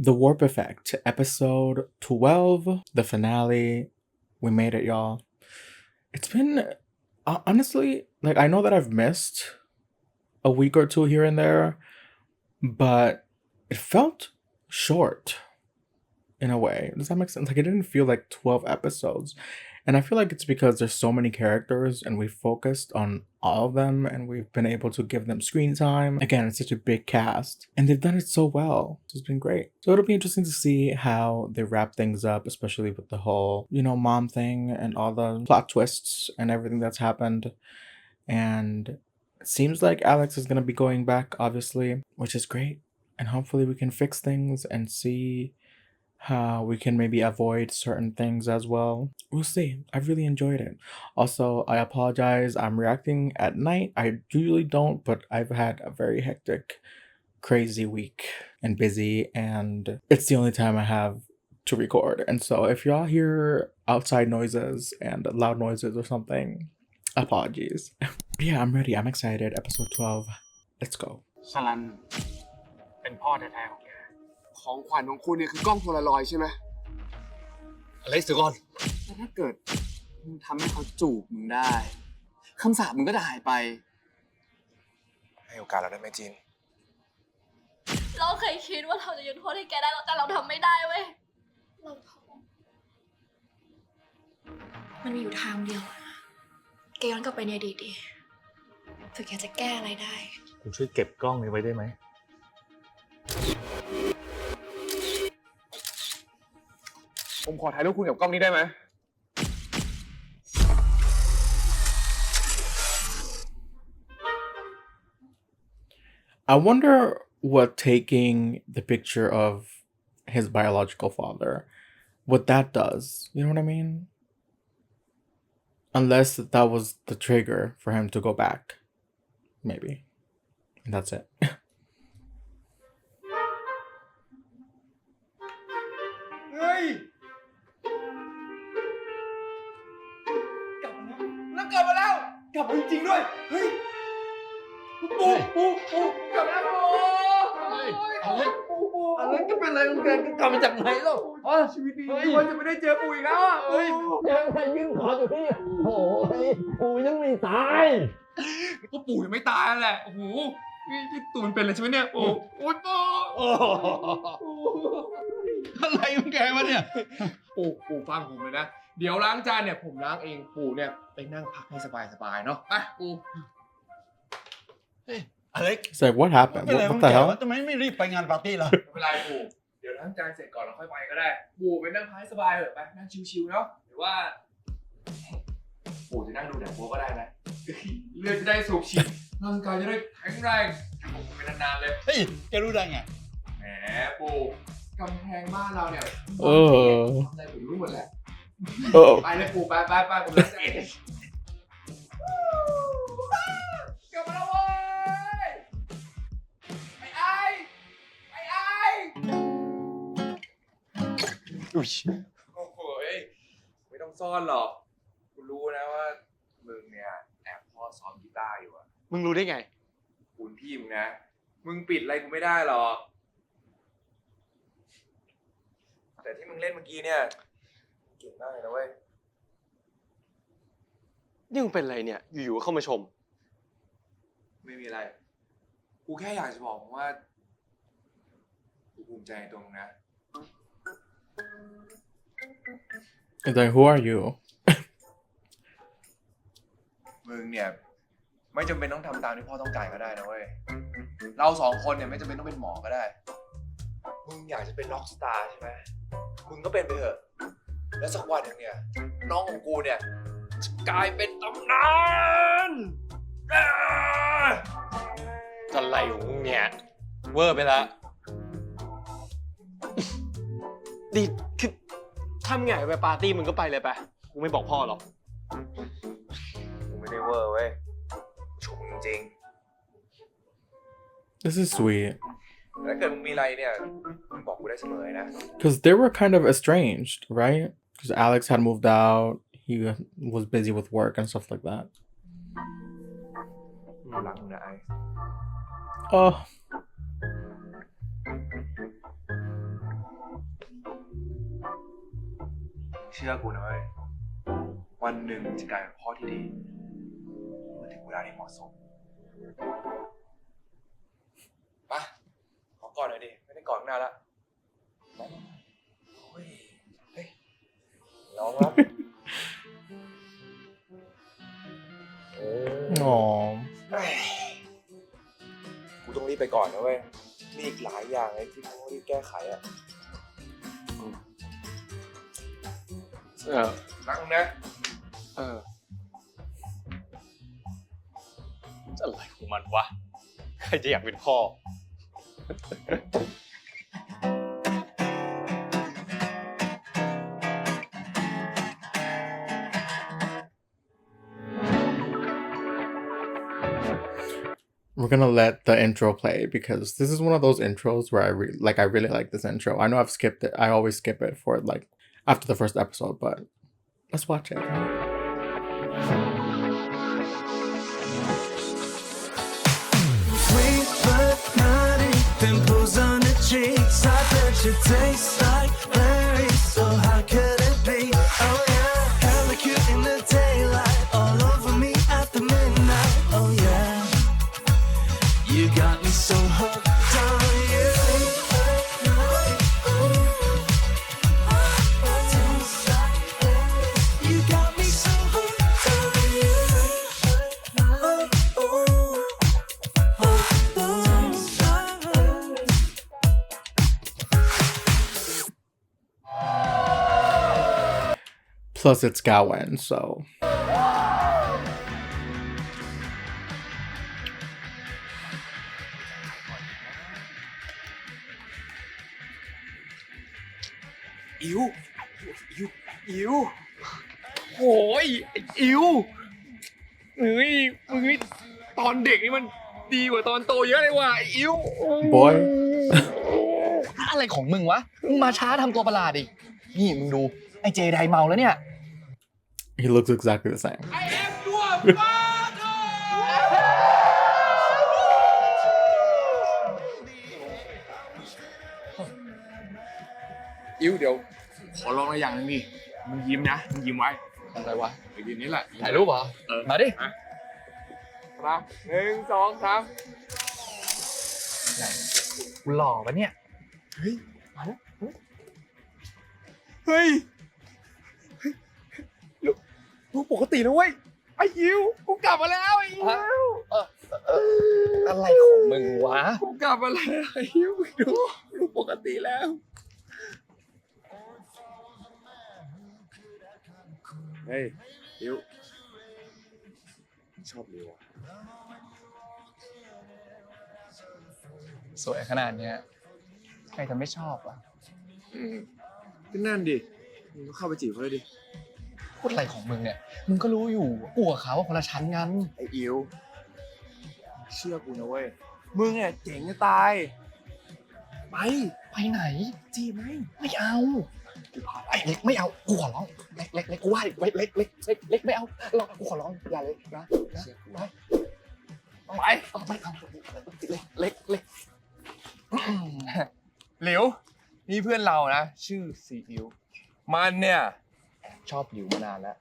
The Warp Effect, episode 12, the finale. We made it, y'all. It's been, honestly, like, I know that I've missed a week or two here and there, but it felt short in a way. Does that make sense? Like, it didn't feel like 12 episodes. And I feel like it's because there's so many characters and we focused on all of them and we've been able to give them screen time. Again, it's such a big cast and they've done it so well. It's been great. So it'll be interesting to see how they wrap things up, especially with the whole, mom thing and all the plot twists and everything that's happened. And it seems like Alex is going to be going back, obviously, which is great. And hopefully we can fix things and see how we can maybe avoid certain things as well. We'll see. I really enjoyed it. Also, I apologize. I'm reacting at night. I usually don't, but I've had a very hectic, crazy week and busy, and it's the only time I have to record. And so if y'all hear outside noises and loud noises or something, apologies. Yeah, I'm ready. I'm excited. Episode 12. Let's go. สลันเป็นพ่อแท้ๆของแกของขวัญของคุณเนี่ยคือกล้องโพลารอยด์ใช่ไหมอะไรสิก่อนแต่ถ้าเกิดมึงทำให้เขาจูบมึงได้คำสาปมึงก็จะหายไปให้โอกาสเราได้ไหมจีนเราเคยคิดว่าเราจะยกโทษให้แกได้แต่เราทำไม่ได้เว้ยเราท้องมันมีอยู่ทางเดียวแกย้อนกลับไปในอดีตดิเผื่อแกจะแก้อะไรได้คุณช่วยเก็บกล้องนี้ไว้ได้ไหมผมขอถ่ายรูปคุณกับกล้องนี้ได้ไหม I wonder what taking the picture of his biological father, what that does. You know what I mean? Unless that was the trigger for him to go back. Maybe. And that's it. เฮ้ยกลับมาแล้วกลับมาจริงๆด้วยเฮ้ยปูกลับมาแล้วอะไรก็เป็นอะไรของแกกลับมาจากไหนหรอชีวิตนี้ทุกคนจะไม่ได้เจอปูอีกแล้วอ่ะยังไงยื่นขออยู่นี่โอ้ยปูยังไม่ตายก็ปูยังไม่ตายนั่นแหละโอ้โหนี่ตูนเป็นอะไรใช่ไหมเนี่ยโอ้ยปูอะไรของแกวะเนี่ยปูฟังผมเลยนะเดี๋ยวล้างจานเนี่ยผมล้างเองปูเนี่ยไปนั่งพักให้สบายๆเนาะไปปูอะไร It's like, what happened? What the hell? ทำไมไม่รีบไปงานปาร์ตี้ล่ะไม่เป็นไรปูเดี๋ยวล้างจานเสร็จก่อนเราค่อยไปก็ได้ปูไปนั่งพักให้สบายเถอะไปนั่งชิวๆเนาะหรือว่าปูจะนั่งดูหนังโป๊ก็ได้นะเลือดจะได้สูบฉีดร่างกายจะได้แข็งแรงอยู่ไปนานๆเลยเฮ้ยแกรู้ได้ไงแหมปูกำแพงบ้านเราเนี่ยทำอะไรผมรู้หมดแหละไปเลยปูไปผมรักใจกลับมาแล้วเว้ยไอ้อุ้ยโอ้โหไม่ต้องซ่อนหรอกกูรู้นะว่ามึงเนี่ยแอบพ่อซ้อมกีตาร์อยู่อะมึงรู้ได้ไงคุณพี่มึงนะมึงปิดอะไรกูไม่ได้หรอกแต่ที่มึงเล่นเมื่อกี้เนี่ยเก่งมากเลยนะเว้ยนี่มึงเป็นอะไรเนี่ยอยู่ๆเข้ามาชมไม่มีอะไรกูแค่อยากจะบอกมึงว่ากูภูมิใจในตัวมึงนะ It's like, who are you? มึงเนี่ยไม่จำเป็นต้องทำตามที่พ่อต้องการก็ได้นะเว้ยเราสองคนเนี่ยไม่จำเป็นต้องเป็นหมอก็ได้มึงอยากจะเป็นร็อกสตาร์ใช่ไหมมึงก็เป็นไปเถอะแล้วสักวันหนึ่งเนี่ยน้องของกูเนี่ยจะกลายเป็นตำนานอะไรของมึงเนี่ยเวอร์ไปละดิคือทำไงไปปาร์ตี้มึงก็ไปเลยไปกูไม่บอกพ่อหรอกกูไม่ได้เวอร์เว้ยชมจริง This is sweet. ถ้าเกิดมึงมีอะไรเนี่ยมึงบอกกูได้เสมอนะ Because they were kind of estranged, right? Because Alex had moved out. He was busy with work and stuff like that. รักมึงนะไอ้ Oh. เชื่อกูนะเว้ยวันหนึ่งมึงจะกลายเป็นพ่อที่ดีเมื่อถึงเวลาที่เหมาะสมไปขอกอดหน่อยดิไม่ได้กอดนานละเฮ้ยน้องรัก อ๋อ กูต้องรีบไปก่อนนะเว้ยมีอีกหลายอย่างเลยที่กูต้องรีบแก้ไขอ่ะรักมึงนะ อะไรของมันวะ ใครจะอยากเป็นพ่อ We're gonna let the intro play because this is one of those intros where I really like this intro. I know I've skipped it. I always skip it for like after the first episode, but let's watch it. Sweet but naughty, pimples on the cheeks. I bet you taste like berries, so how could it be? Oh yeah, hella cute in the daylight, all over me after midnight. Oh yeah, you got me so hooked on you. You got me so hooked on you. Plus, it's Gawain, so. Ew.โอ้ยอิวเฮ้ยมึงนี่ตอนเด็กนี่มันดีกว่าตอนโตเยอะเลยว่ะอิว Boy. อะไรของมึงวะ มึงมาช้าทำตัวประหลาดอีก นี่มึงดู ไอ้เจไดเมาแล้วเนี่ย He looks exactly the same. อิวเดี๋ยวขอลองอะไรอย่างนึงดิมึงยิ้มนะมึงยิ้มไว้ อะไรวะ ไอ้ยืนนี้แหละ ถ่ายรูปเหรอ มาดิ มา1 2 3 กูหล่อปะเนี่ย เฮ้ยลูกปกตินะเว้ยไอ้อิวกูกลับมาแล้วไอ้อิว อะไรของมึงวะ กูกลับมาแล้วไอ้อิวดูลูกปกติแล้วเฮ้ยอิวชอบอิวอ่ะ สวยขนาดเนี้ยใครจะไม่ชอบอ่ะ ก็นั่นดิมึงก็เข้าไปจีบเขาเลยดิ พูดอะไรของมึงเนี่ย มึงก็รู้อยู่กูกับเขาคนละชั้นกัน ไอ้อิวเชื่อกูนะเว้ยมึงเนี่ยเจ๋งจะตายไปไหน จีบไหม ไม่เอาไอ้เล็กไม่เอา กูขอร้อง เล็กกูว่าเล็กไม่เอากูขอร้อง อย่าเลยนะไปไม่เอาเล็ก หลิวนี่เพื่อนเรานะชื่อซีอิวมันเนี่ยชอบหลิวมานานแล้ว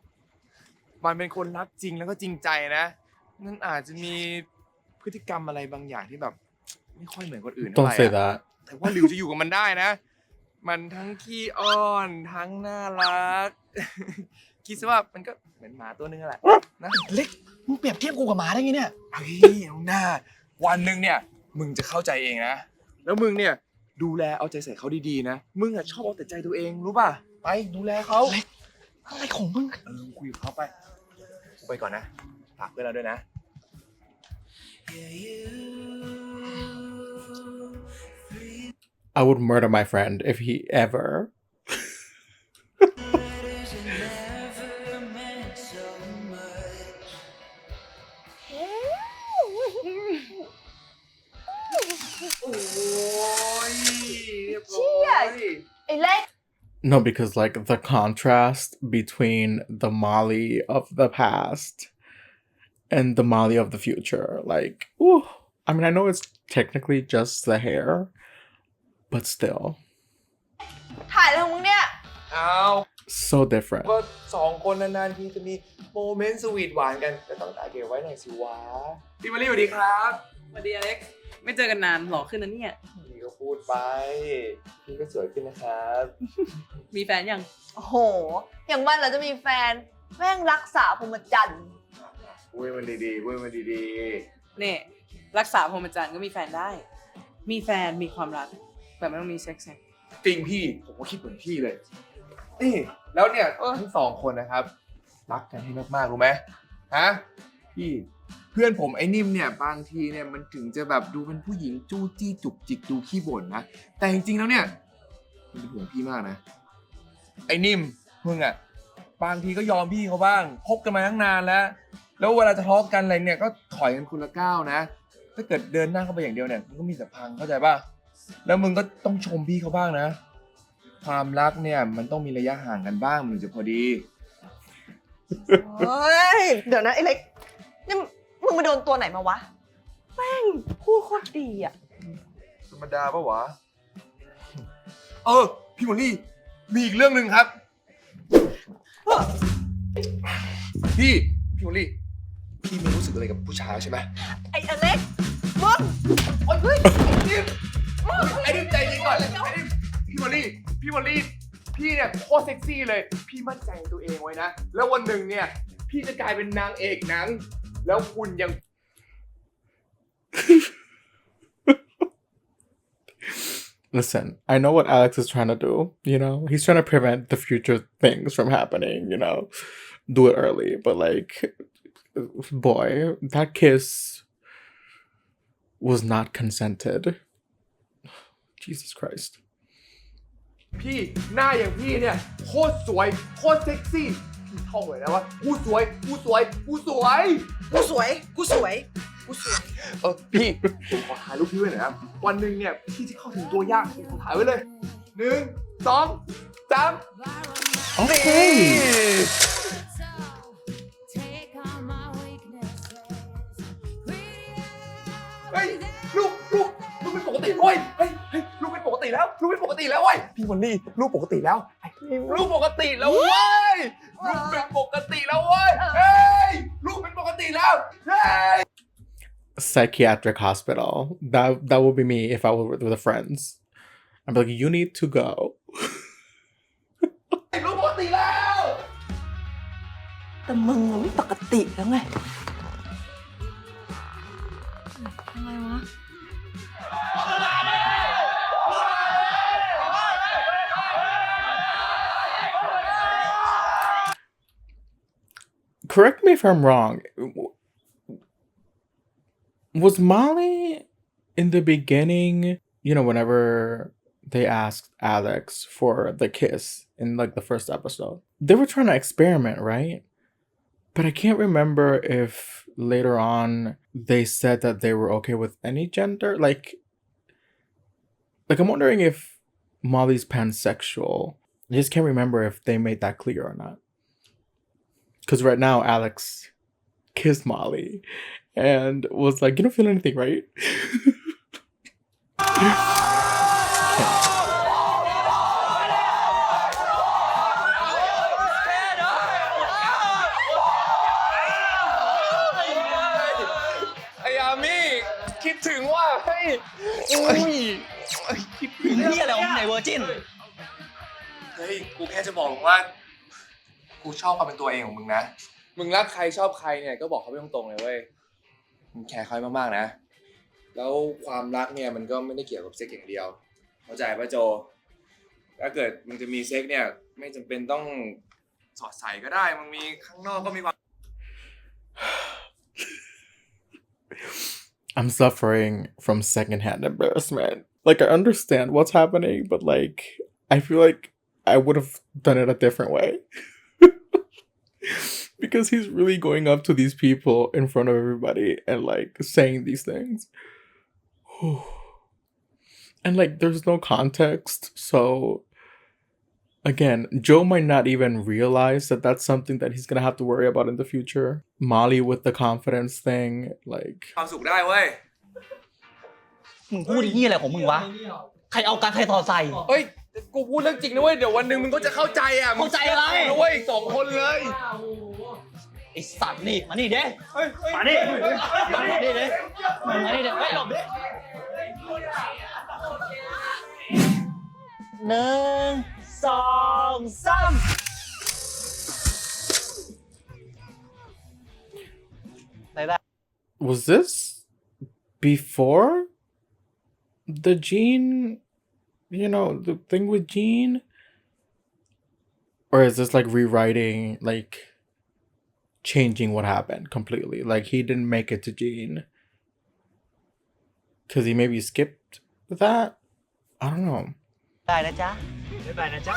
มันเป็นคนรักจริงแล้วก็จริงใจนะนั่นอาจจะมีพฤติกรรมอะไรบางอย่างที่แบบไม่ค่อยเหมือนคนอื่นเท่าไห Don't ร่ say อะ that. แต่ว่าหลิวจะอยู่กับมันได้นะ มันทั้งขี้อ้อนทั้งน่ารัก คิดซะว่ามันก็เหมือนหมาตัวนึงแหละนะ เล็ก มึงเปรียบเทียบกูกับหมาได้ไงเนี่ย เฮ้ยเอาหน้าวันหนึ่งเนี่ยมึงจะเข้าใจเองนะแล้วมึงเนี่ยดูแลเอาใจใส่เขาดีๆนะมึงอะชอบเอาแต่ใจตัวเองรู้ป่ะไปดูแลเขา เล็ก อะไรของมึง คุยกับเขาไปกูไปก่อนนะฝากเพื่อนเราด้วยนะ I would murder my friend if he ever. No, because like the contrast between the Molly of the past and the Molly of the future, like, ooh, I mean, I know it's technically just the hair, but still. ถ่ายอะไรของมึงเนี่ย เอา So different. ก็สองคนนานๆทีจะมีโมเมนต์สวีทหวานกันก็ต้องตาเก็บไว้หน่อยสิวะพี่มารีสวัสดีครับ สวัสดีอเล็กซ์ไม่เจอกันนานหล่อขึ้นนะเนี่ย พี่ก็พูดไปพี่ก็สวยขึ้นนะครับ มีแฟนยัง โอ้โห อย่างมันเราจะมีแฟนแม่งรักษาพรหมจรรย์ เว้ยมันดีๆเว้ยมันดี เนี่ยรักษาพรหมจรรย์ก็มีแฟนได้ มีแฟนมีความรักแต่ไม่ต้องมีเซ็กซ์ไง ๆจริงพี่ผมก็คิดเหมือนพี่เลยนี่แล้วเนี่ยทั้งสองคนนะครับรักกันให้มากๆรู้ไหมฮะพี่เพื่อนผมไอ้นิ่มเนี่ยบางทีเนี่ยมันถึงจะแบบดูเป็นผู้หญิงจู้จี้จุกจิกดูขี้บ่นนะแต่จริงๆแล้วเนี่ยมันเป็นห่วงพี่มากนะไอ้นิ่มมึงอะบางทีก็ยอมพี่เขาบ้างคบกันมาตั้งนานแล้วเวลาจะทะเลาะกันอะไรเนี่ยก็ถอยกันคนละก้าวนะถ้าเกิดเดินหน้าเข้าไปอย่างเดียวเนี่ยมันก็มีแต่พังเข้าใจป่ะแล้วมึงก็ต้องชมพี่เขาบ้างนะความรักเนี่ยมันต้องมีระยะห่างกันบ้างมันถึงจะพอดี เฮ้ย เดี๋ยวนะไอ้เล็ก นี่มึงมาโดนตัวไหนมาวะ แม่งพูดโคตรดีอ่ะ ธรรมดาปะวะพี่มอลลี่มีอีกเรื่องหนึ่งครับพี่มอลลี่พี่ไม่รู้สึกอะไรกับผู้ชายใช่ไหม ไอ้อเล็กมึง เฮ้ยไอ้ดิมใจเย็นก่อนไอ้ดิมพี่มอลลี่พี่เนี่ยโคตรเซ็กซี่เลยพี่มั่นใจในตัวเองไว้นะแล้ววันหนึ่งเนี่ยพี่จะกลายเป็นนางเอกหนังแล้วคุณยัง Listen, I know what Alex is trying to do, you know? He's trying to prevent the future things from happening, you know? Do it early, but like, boy, that kiss was not consented. Jesus Christ. พี่หน้าอย่างพี่เนี่ยโคตรสวยโคตรเซ็กซี่พี่ท่องเลยนะว่ากูสวยพี่ผมขอถ่ายรูปพี่ไว้หน่อยนะวันหนึ่งเนี่ยพี่จะเข้าถึงตัวยากผมขอถ่ายไว้เลย1 2 3 Okay. เฮ้ยลูกเป็นปกติเว้ยเฮ้ยลูกเป็นปกติแล้วเว้ยพี่วันนี้ลูกปกติแล้วลูกปกติแล้วเว้ยลูกเป็นปกติแล้วเว้ยเฮ้ยลูกเป็นปกติแล้วเฮ้ย Psychiatric hospital. That would be me if I were with the friends. I'm like, you need to go. ลูกปกติแล้ว แต่มึงมันไม่ปกติแล้วไงอะไรวะ Correct me if I'm wrong. Was Molly in the beginning, you know, whenever they asked Alex for the kiss in like the first episode, they were trying to experiment, right? But I can't remember if later on they said that they were okay with any gender. Like I'm wondering if Molly's pansexual. I just can't remember if they made that clear or not. Because right now, Alex kissed Molly and was like, you don't feel anything, right? ไอ้อามี่คิดถึงว่าเฮ้ยคิดถึง นี่อะไรของไหนเวอร์จิน เฮ้ยกูแค่จะบอกมึงว่ากูชอบความเป็นตัวเองของมึงนะมึงรักใครชอบใครเนี่ยก็บอกเขาไปตรงๆเลยเว้ยมึงแคร์เขามากๆนะแล้วความรักเนี่ยมันก็ไม่ได้เกี่ยวกับเซ็กอย่างเดียวเข้าใจป่ะโจถ้าเกิดมึงจะมีเซ็กเนี่ยไม่จำเป็นต้องสอดใส่ก็ได้มึงมีข้างนอกก็มีความ I'm suffering from secondhand embarrassment. Like, I understand what's happening, but like, I feel like I would have done it a different way. Because he's really going up to these people in front of everybody and like saying these things. And like, there's no context. So again, Joe might not even realize that that's something that he's gonna have to worry about in the future. Molly with the confidence thing, like ความสุขได้เว้ย มึงพูดที่อะไรของมึงวะ ใครเอาการใครต่อใส่ เฮ้ย กูพูดเรื่องจริงนะเว้ยเดี๋ยววันหนึ่งมึงก็จะเข้าใจอ่ะ เข้าใจอะไร นะเว้ย2 คนเลย ไอสัตว์นี่มานี่เด้มานี่มานี่เด้มานี่เด้ไม่หลบเด้1 2 3 Was this before the Gene, the thing with Gene? Or is this like rewriting, like changing what happened completely? Like he didn't make it to Gene because he maybe skipped that? I don't know. ได้นะจ๊ะบ๊ายบายนะจ๊ะ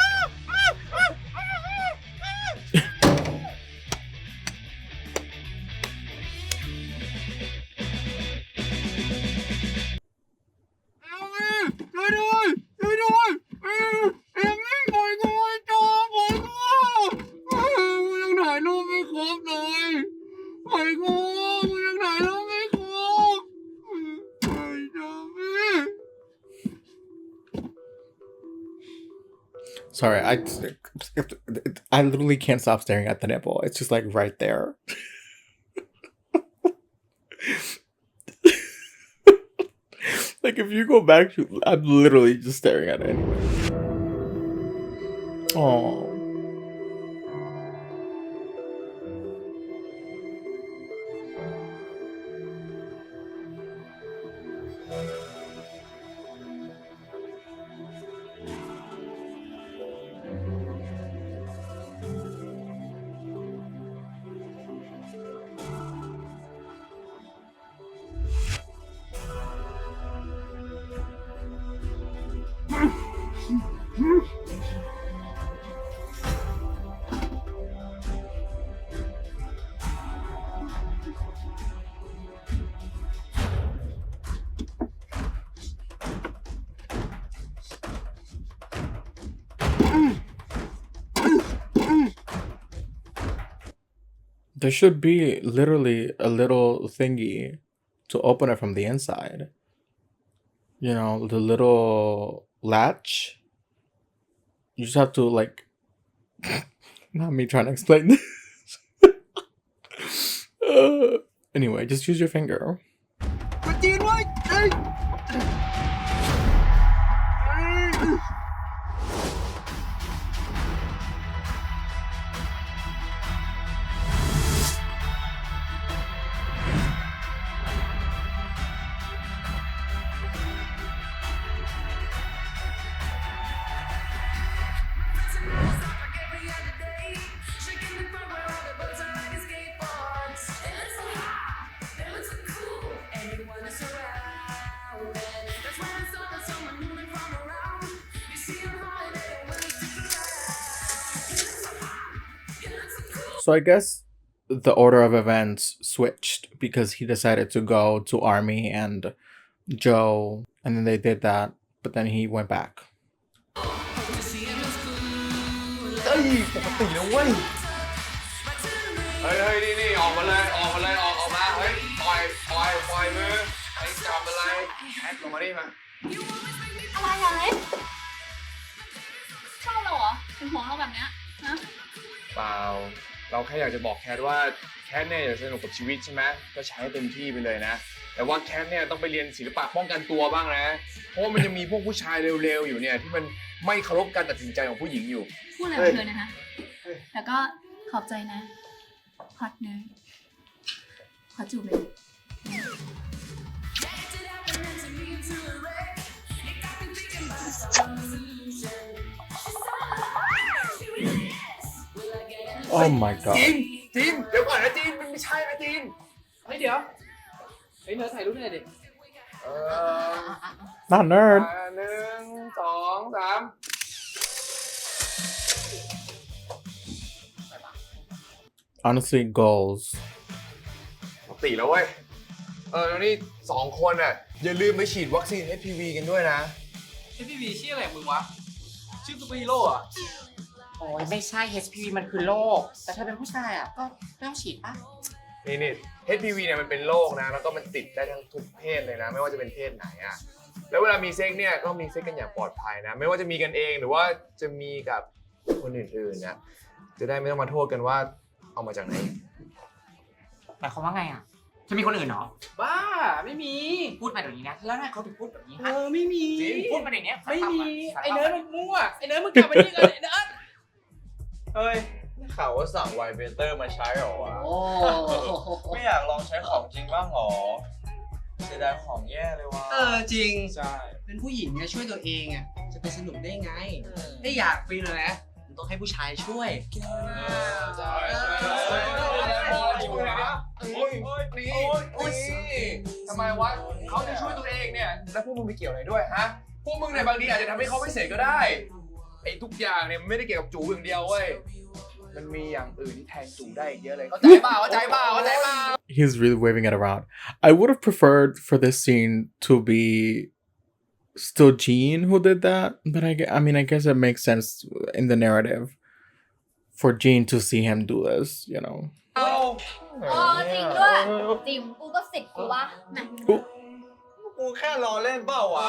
Sorry, I literally can't stop staring at the nipple. It's just like right there. Like if you go back to, I'm literally just staring at it anyway. Oh. There should be literally a little thingy to open it from the inside. The little latch. You just have to like, not me trying to explain this. Anyway, just use your finger. So I guess the order of events switched because he decided to go to Army and Joe, and then they did that, but then he went back. เฮ้ยปกตินะเว้ยเฮ้ยนี่ออกมาเลยออกมาเฮ้ยปล่อยมือไอ้จับอะไรแอดลงมาดิมา อะไรอะเล็กชอบเราเหรอถึงห่วงเราแบบเนี้ยนะ เปล่าเราแค่อยากจะบอกแคทว่าแคทเนี่ยอยากสนุกกับชีวิตใช่ไหมก็ใช้เต็มที่ไปเลยนะแต่ว่าแคทเนี่ยต้องไปเรียนศิลปะป้องกันตัวบ้างนะเพราะว่ามันจะมีพวกผู้ชายเร็วๆอยู่เนี่ยที่มันไม่เคารพการตัดสินใจของผู้หญิงอยู่ พูดอะไรของเธอนะฮะแล้วก็ขอบใจนะฮอตเนยขอจูบเลย Oh my god. จีนเดี๋ยวก่อนนะจีนมันไม่ใช่นะจีน เฮ้ยเดี๋ยวเฮ้ยเธอถ่ายรูปหน่อยดิ Not nerd. 1 2 3 Honestly, goals. ปกติแล้วเว้ยแล้วนี่2 คนอ่ะอย่าลืมไปฉีดวัคซีน HPV กันด้วยนะ HPV ชื่ออะไรมึงวะชื่อซูเปอร์ฮีโร่อะ โอ้ยไม่ใช่ HPV มันคือโรคแต่ถ้าเป็นผู้ชายอ่ะก็ไม่ต้องฉีดป่ะ นี่ HPV เนี่ยมันเป็นโรคนะแล้วก็มันติดได้ทั้งทุกเพศเลยนะไม่ว่าจะเป็นเพศไหนอ่ะ แล้วเวลามีเซ็กเนี่ยก็มีเซ็กกันอย่างปลอดภัยนะ ไม่ว่าจะมีกันเองหรือว่าจะมีกับคนอื่นๆนะจะได้ไม่ต้องมาโทษกันว่าเอามาจากไหน หมายความว่าไงอ่ะจะมีคนอื่นเหรอ บ้าไม่มี พูดมาเดี๋ยวนี้นะแล้วทำไมเขาถึงพูดแบบนี้ ไม่มี พูดมาเดี๋ยวนี้ ไม่มี สารภาพ ไอ้เนิร์ดมันมั่วไอ้เนิร์ดมึงกลับมานี่ก่อนไอ้เนิร์ด เฮ้ยข่าวว่าสั่งไวเบเตอร์มาใช้หรอวะ ไม่อยากลองใช้ของจริงบ้างหรอเสียดายของแย่เลยวะ จริง ใช่ เป็นผู้หญิงไงช่วยตัวเองอ่ะจะไปสนุกได้ไงถ้าอยากฟินเลยนะมันต้องให้ผู้ชายช่วย ใช่ทำไมวะเขาจะช่วยตัวเองเนี่ยแล้วพวกมึงไปเกี่ยวอะไรด้วยฮะพวกมึงเนี่ยบางทีอาจจะทำให้เขาไม่เสร็จก็ได้ไอ้ทุกอย่างเนี่ยมันไม่ได้เกี่ยวกับจูอย่างเดียวเว้ยมันมีอย่างอื่นที่แทนจูได้อีกเยอะเลยเข้าใจเปล่าเข้าใจเปล่าเข้าใจเปล่า He's really waving it around. I would have preferred for this scene to be still Jean who did that, but I mean, I guess it makes sense in the narrative for Jean to see him do this, you know. จริงด้วยจริงกูก็สิทธิ์กูวะแหม กูแค่ล้อเล่นเปล่าวะ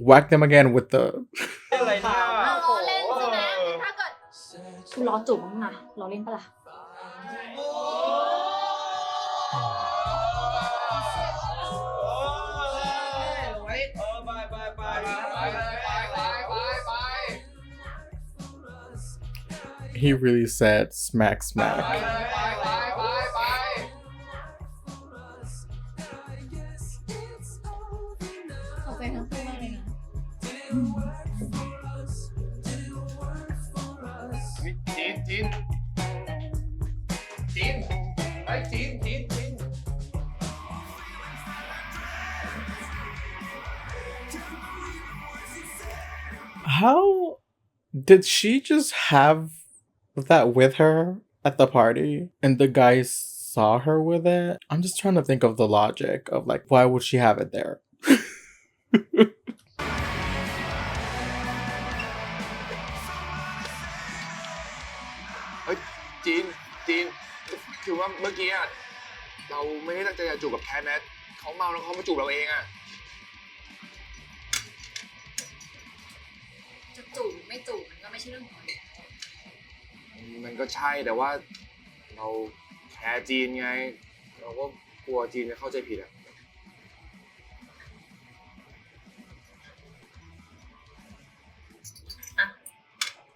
Whack them again with the อะไรเนี่ย ล้อเล่นใช่ไหมถ้าเกิดกูล้อจูบมั้งนะล้อเล่นปะล่ะ he really said smack smack. ขอบใจทั้งคู่มากเลยนะ จีนไอ้จีน How did she just have that with her at the party and the guys saw her with it? I'm just trying to think of the logic of like, why would she have it there? เฮ้ยจีนคือว่าเมื่อกี้อะเราไม่ได้ตั้งใจจะจูบกับแคทนะเขาเมาแล้วเขามาจูบเราเองอะ จะจูบไม่จูบมันก็ไม่ใช่เรื่องของเรา มันก็ใช่แต่ว่าเราแคร์จีนไง เราก็กลัวจีนจะเข้าใจผิดอะ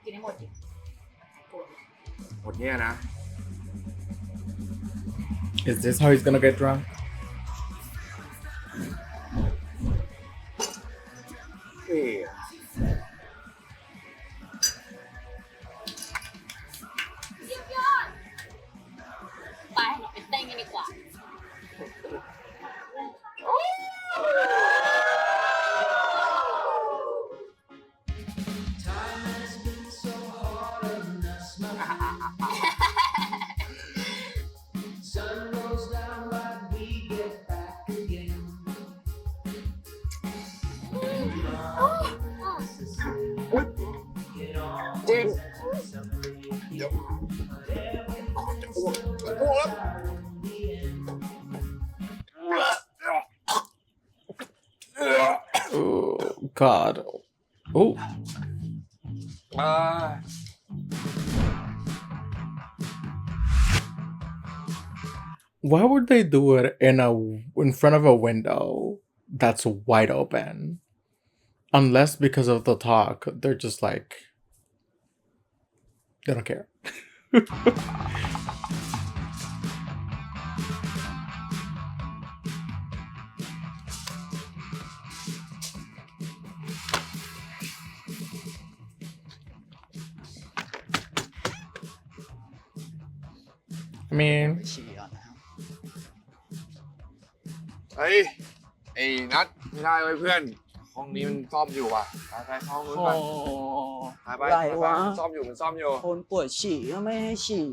กินให้หมดดิปวด หมดเนี่ยนะ Is this how he's gonna get drunk? เฮ้ย เยี่ยมยอดไปเราไปเต้นกันดีกว่า จีนเดี๋ยวจะอ้วกแล้ว Oh God. Oh. Why would they do it in front of a window that's wide open? Unless because of the talk, they're just like they don't care. I mean, ฉี่ก่อนนะครับ เฮ้ยไอ้นัทไม่ได้เว้ยเพื่อนห้องนี้มันซ่อมอยู่ว่ะไปเข้าห้องนู้นไปซ่อมอยู่มันซ่อมอยู่ คนปวดฉี่ก็ไม่ให้ฉี่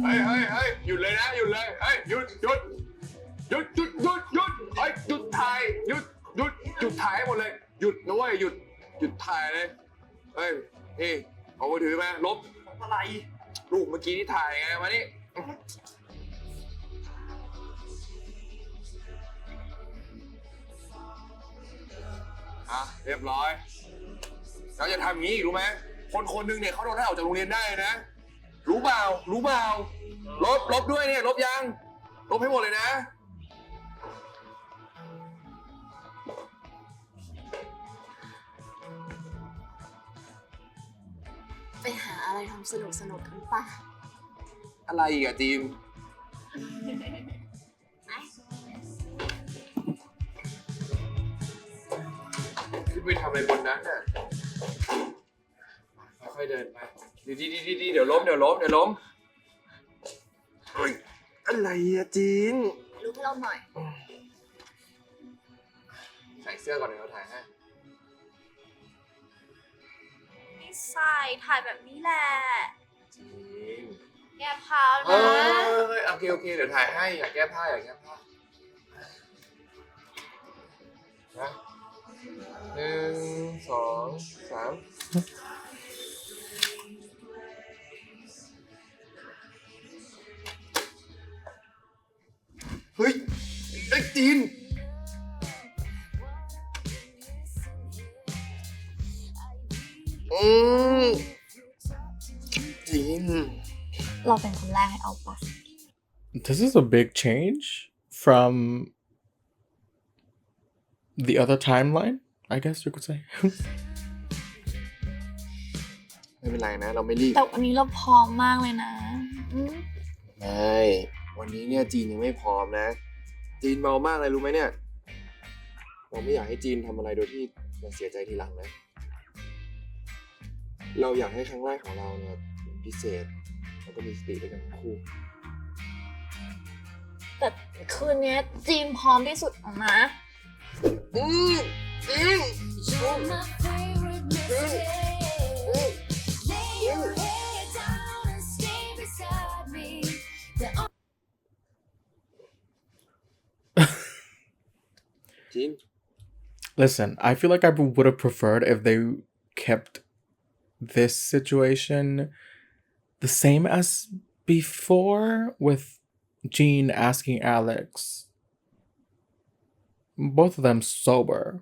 เฮ้ยหยุดเลยนะหยุดเลยเฮ้ยหยุดเฮ้ย ว้ยหยุดถ่ายเลยเฮ้ยนี่เอามือถือมาลบอะไรรูปเมื่อกี้ที่ถ่ายไงมานี่เรียบร้อยเราจะทำอย่างนี้อีกรู้ไหมคนหนึ่งเนี่ยเขาโดนให้ออกจากโรงเรียนได้นะรู้เปล่าลบด้วยเนี่ยลบยังลบให้หมดเลยนะ ไปหาอะไรทำสนุกกันป่ะ อะไรอีกอะจีมขึ้นไปทำอะไรบนนั้นน่ะค่อยๆเดินไปดีเดี๋ยวล้มเฮ้ยอะไรอะจีน รู้ให้เราหน่อย ใส่เสื้อก่อนเดี๋ยวเราถ่ายให้ ไม่ใส่ถ่ายแบบนี้แหละ จีน แกพาว เฮ้ นะ ยโอเคเดี๋ยวถ่ายให้อยากแก้ผ้านะ1 2 3เฮ้ยไอ้จีนจีน เราเป็นคนแรกให้เอาปะ This is a big change from the other timeline, I guess you could say. ไม่เป็นไรนะเราไม่รีบ แต่วันนี้เราพร้อมมากเลยนะไม่วันนี้เนี่ยจีนยังไม่พร้อมนะจีนเมามากเลยรู้ไหมเนี่ยเราไม่อยากให้จีนทำอะไรโดยที่มาเสียใจทีหลังนะเราอยากให้ครั้งแรกของเราเนี่ยพิเศษแล้วก็มีสติด้วยกันทั้งคู่ แต่คืนนี้จีนพร้อมที่สุดออกมา จีน Listen, I feel like I would have preferred if they kept this situation the same as before, with Jean asking Alex, both of them sober,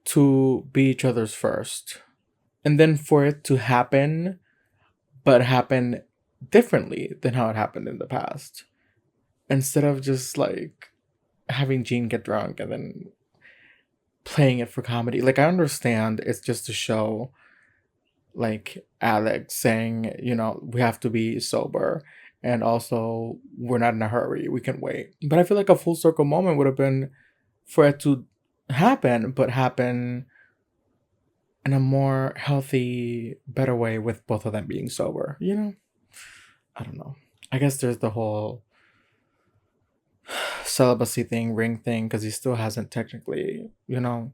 to be each other's first. And then for it to happen, but happen differently than how it happened in the past. Instead of just like having Jean get drunk and then playing it for comedy. Like, I understand it's just to show like Alex saying, you know, we have to be sober and also we're not in a hurry, we can wait. But I feel like a full circle moment would have been for it to happen, but happen in a more healthy, better way with both of them being sober, you know? I don't know. I guess there's the whole celibacy thing, ring thing, because he still hasn't technically, you know.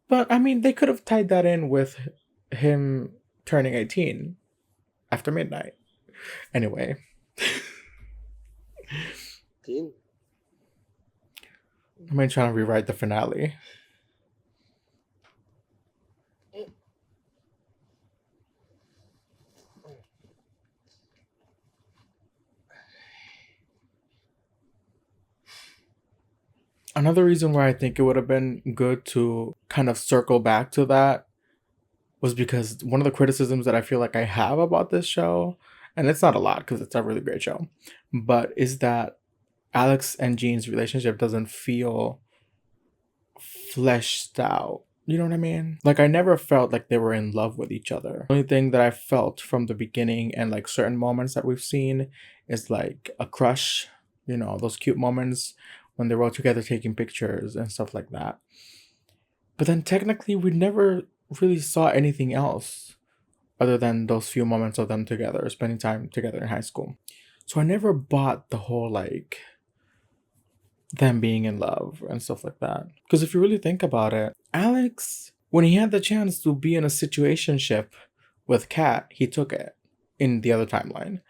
But I mean, they could have tied that in with him turning 18 after midnight. Anyway. จีน I'm trying to rewrite the finale. Another reason why I think it would have been good to kind of circle back to that was because one of the criticisms that I feel like I have about this show, and it's not a lot because it's a really great show, but is that Alex and Jean's relationship doesn't feel fleshed out. You know what I mean? Like, I never felt like they were in love with each other. The only thing that I felt from the beginning and like certain moments that we've seen is like a crush, you know, those cute moments when they were all together taking pictures and stuff like that. But then technically we never really saw anything else other than those few moments of them together, spending time together in high school. So I never bought the whole like them being in love and stuff like that. Because if you really think about it, Alex, when he had the chance to be in a situationship with Kat, he took it in the other timeline.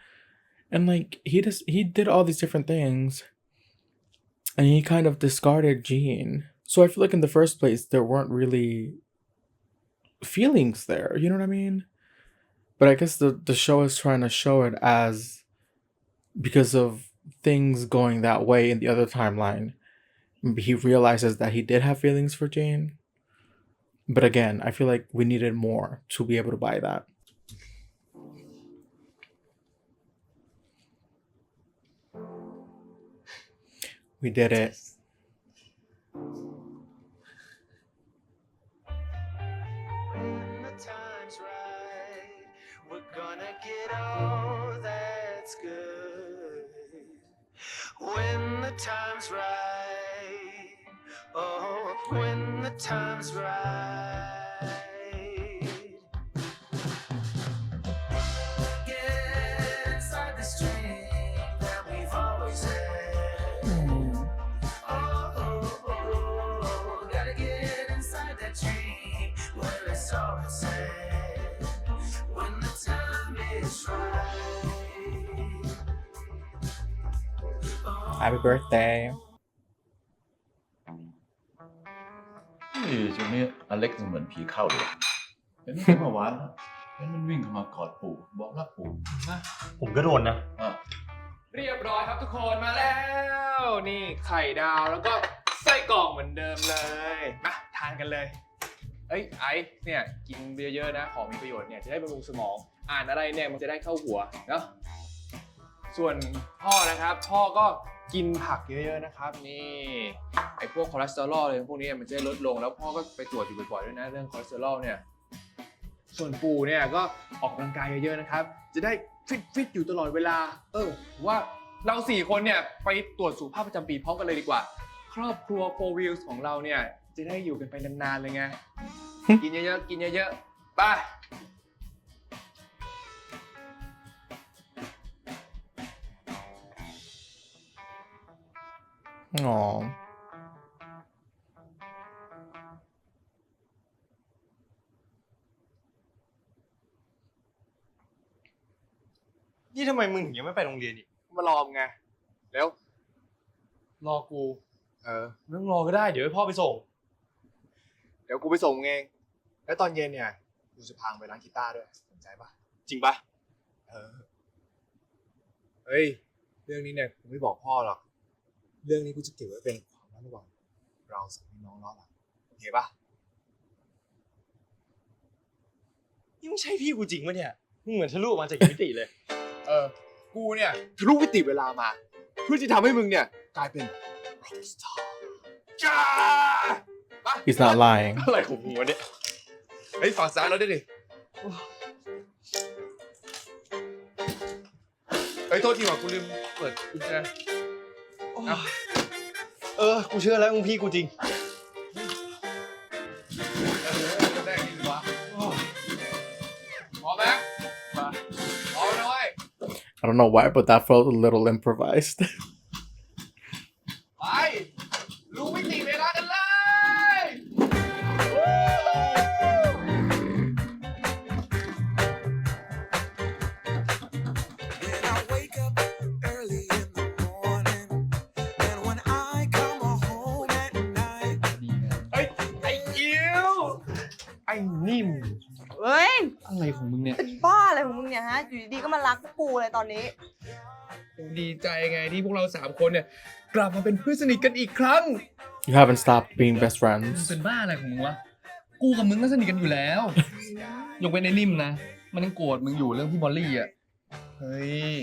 And like he did all these different things and he kind of discarded Jean So I feel like in the first place, there weren't really feelings there. You know what I mean? But I guess the show is trying to show it as because of things going that way in the other timeline, he realizes that he did have feelings for Jane. But again, I feel like we needed more to be able to buy that. We did it. When the time's right, we're gonna get all that's good. When the time's right, oh, when the time's right. Get inside this dream that we've always had. Oh, gotta get inside that dream where it's all said. When the time is right. Happy birthday. ช่วงนี้อเล็กซ์เหมือนผีเข้าเลยเห็นมันเมื่อวานเห็นมันวิ่งเข้ามากอดปู่บอกรักปู่นะ ผมก็โดนนะ เรียบร้อยครับทุกคนมาแล้ว นี่ไข่ดาวแล้วก็ไส้กรอกเหมือนเดิมเลยมาทานกันเลยเอ้ยไอ้เนี่ยกินเยอะๆนะของมีประโยชน์เนี่ยจะได้บำรุงสมองอ่านอะไรเนี่ยมันจะได้เข้าหัวเนาะส่วนพ่อนะครับพ่อก็กินผักเยอะๆนะครับนี่ไอ้พวกคอเลสเตอรอลอะไรพวกนี้มันจะได้ลดลงแล้วพ่อก็ไปตรวจอยู่บ่อยๆด้วยนะเรื่องคอเลสเตอรอลเนี่ยส่วนปู่เนี่ยก็ออกกำลังกายเยอะๆนะครับจะได้ฟิตอยู่ตลอดเวลาว่าเรา4คนเนี่ยไปตรวจสุขภาพประจำปีพร้อมกันเลยดีกว่าครอบครัว4 Wheels ของเราเนี่ยจะได้อยู่กันไปนานๆเลยไง กินเยอะๆกินเยอะๆไปอ๋อ นี่ทำไมมึงถึงยังไม่ไปโรงเรียนอีก มารอมไงแล้ว รอกูไม่ต้องรอก็ได้เดี๋ยวให้พ่อไปส่ง เดี๋ยวกูไปส่งเอง แล้วตอนเย็นเนี่ยกูจะพาไปร้านกีตาร์ด้วยสนใจปะจริงปะเฮ้ยเรื่องนี้เนี่ยกูไม่บอกพ่อหรอกเรื่องนี้กูจะเก็บไว้เป็นความลับระหว่างเราสองพี่น้องล้อหลังโอเคปะนี่มึงใช่พี่กูจริงปะเนี่ยมึงเหมือนทะลุออกมาจากมิติเลยกูเนี่ยทะลุมิติเวลามาเพื่อที่ทำให้มึงเนี่ยกลายเป็น rockstar จ้า He's not lying. อะไรของมึงวะเนี่ยเฮ้ยฝั่งซ้ายเราได้ดิเฮ้ยโทษทีว่ะกูลืมเปิดกุญแจ กูเชื่อแล้วมึงพี่กูจริง ได้กินวะพร้อมไหมมาพร้อมนะเว้ย I don't know why, but that felt a little improvised. ไปรู้มิติเวลากันเลย When I wake up early in the morning, and when I come home at night. ไอ้อิวไอ้นิ่ม เฮ้ย อะไรของมึงเนี่ย เป็นบ้าอะไรของมึงเนี่ยฮะ อยู่ดีๆก็มารักกูเลยตอนนี้ ดีใจไงที่พวกเรา3คนเนี่ยกลับมาเป็นเพื่อนสนิทกันอีกครั้ง You haven't stopped being best มึง friends. เป็นบ้าอะไรของมึงวะ กูกับมึงก็สนิทกันอยู่แล้ว ยกเว้นไอ้นิ่มนะ มันยังโกรธมึงอยู่เรื่องพี่มอลลี่อ่ะ เฮ้ย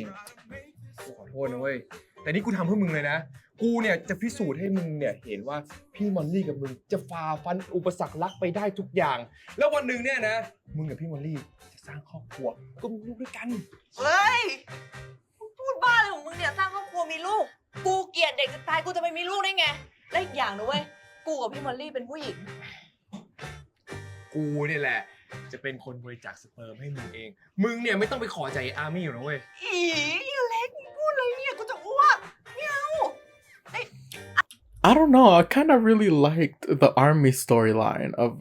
กูขอโทษนะเว้ย แต่นี่กูทำเพื่อมึงเลยนะ กูเนี่ยจะพิสูจน์ให้มึงเนี่ยเห็นว่าพี่มอลลี่กับมึงจะฝ่าฟันอุปสรรครักไปได้ทุกอย่าง แล้ววันหนึ่งเนี่ยนะ มึงกับพี่มอลลี่จะสร้างครอบครัวก็มีลูกด้วยกัน เฮ้ยมึงพูดบ้าอะไรของมึงเนี่ยสร้างครอบครัวมีลูก กูเกลียดเด็กจะตายกูจะไปมีลูกได้ไง และอีกอย่างนะเว้ย กูกับพี่มอลลี่เป็นผู้หญิง กูเนี่ยแหละ จะเป็นคนบริจาคสเปิร์มให้มึงเอง มึงเนี่ยไม่ต้องไปขอใจอาร์มี่หรอกนะเว้ย อีเล็กมึงพูดอะไรเนี่ยกูจะอ้วกไม่เอา I don't know. I kind of really liked the army storyline of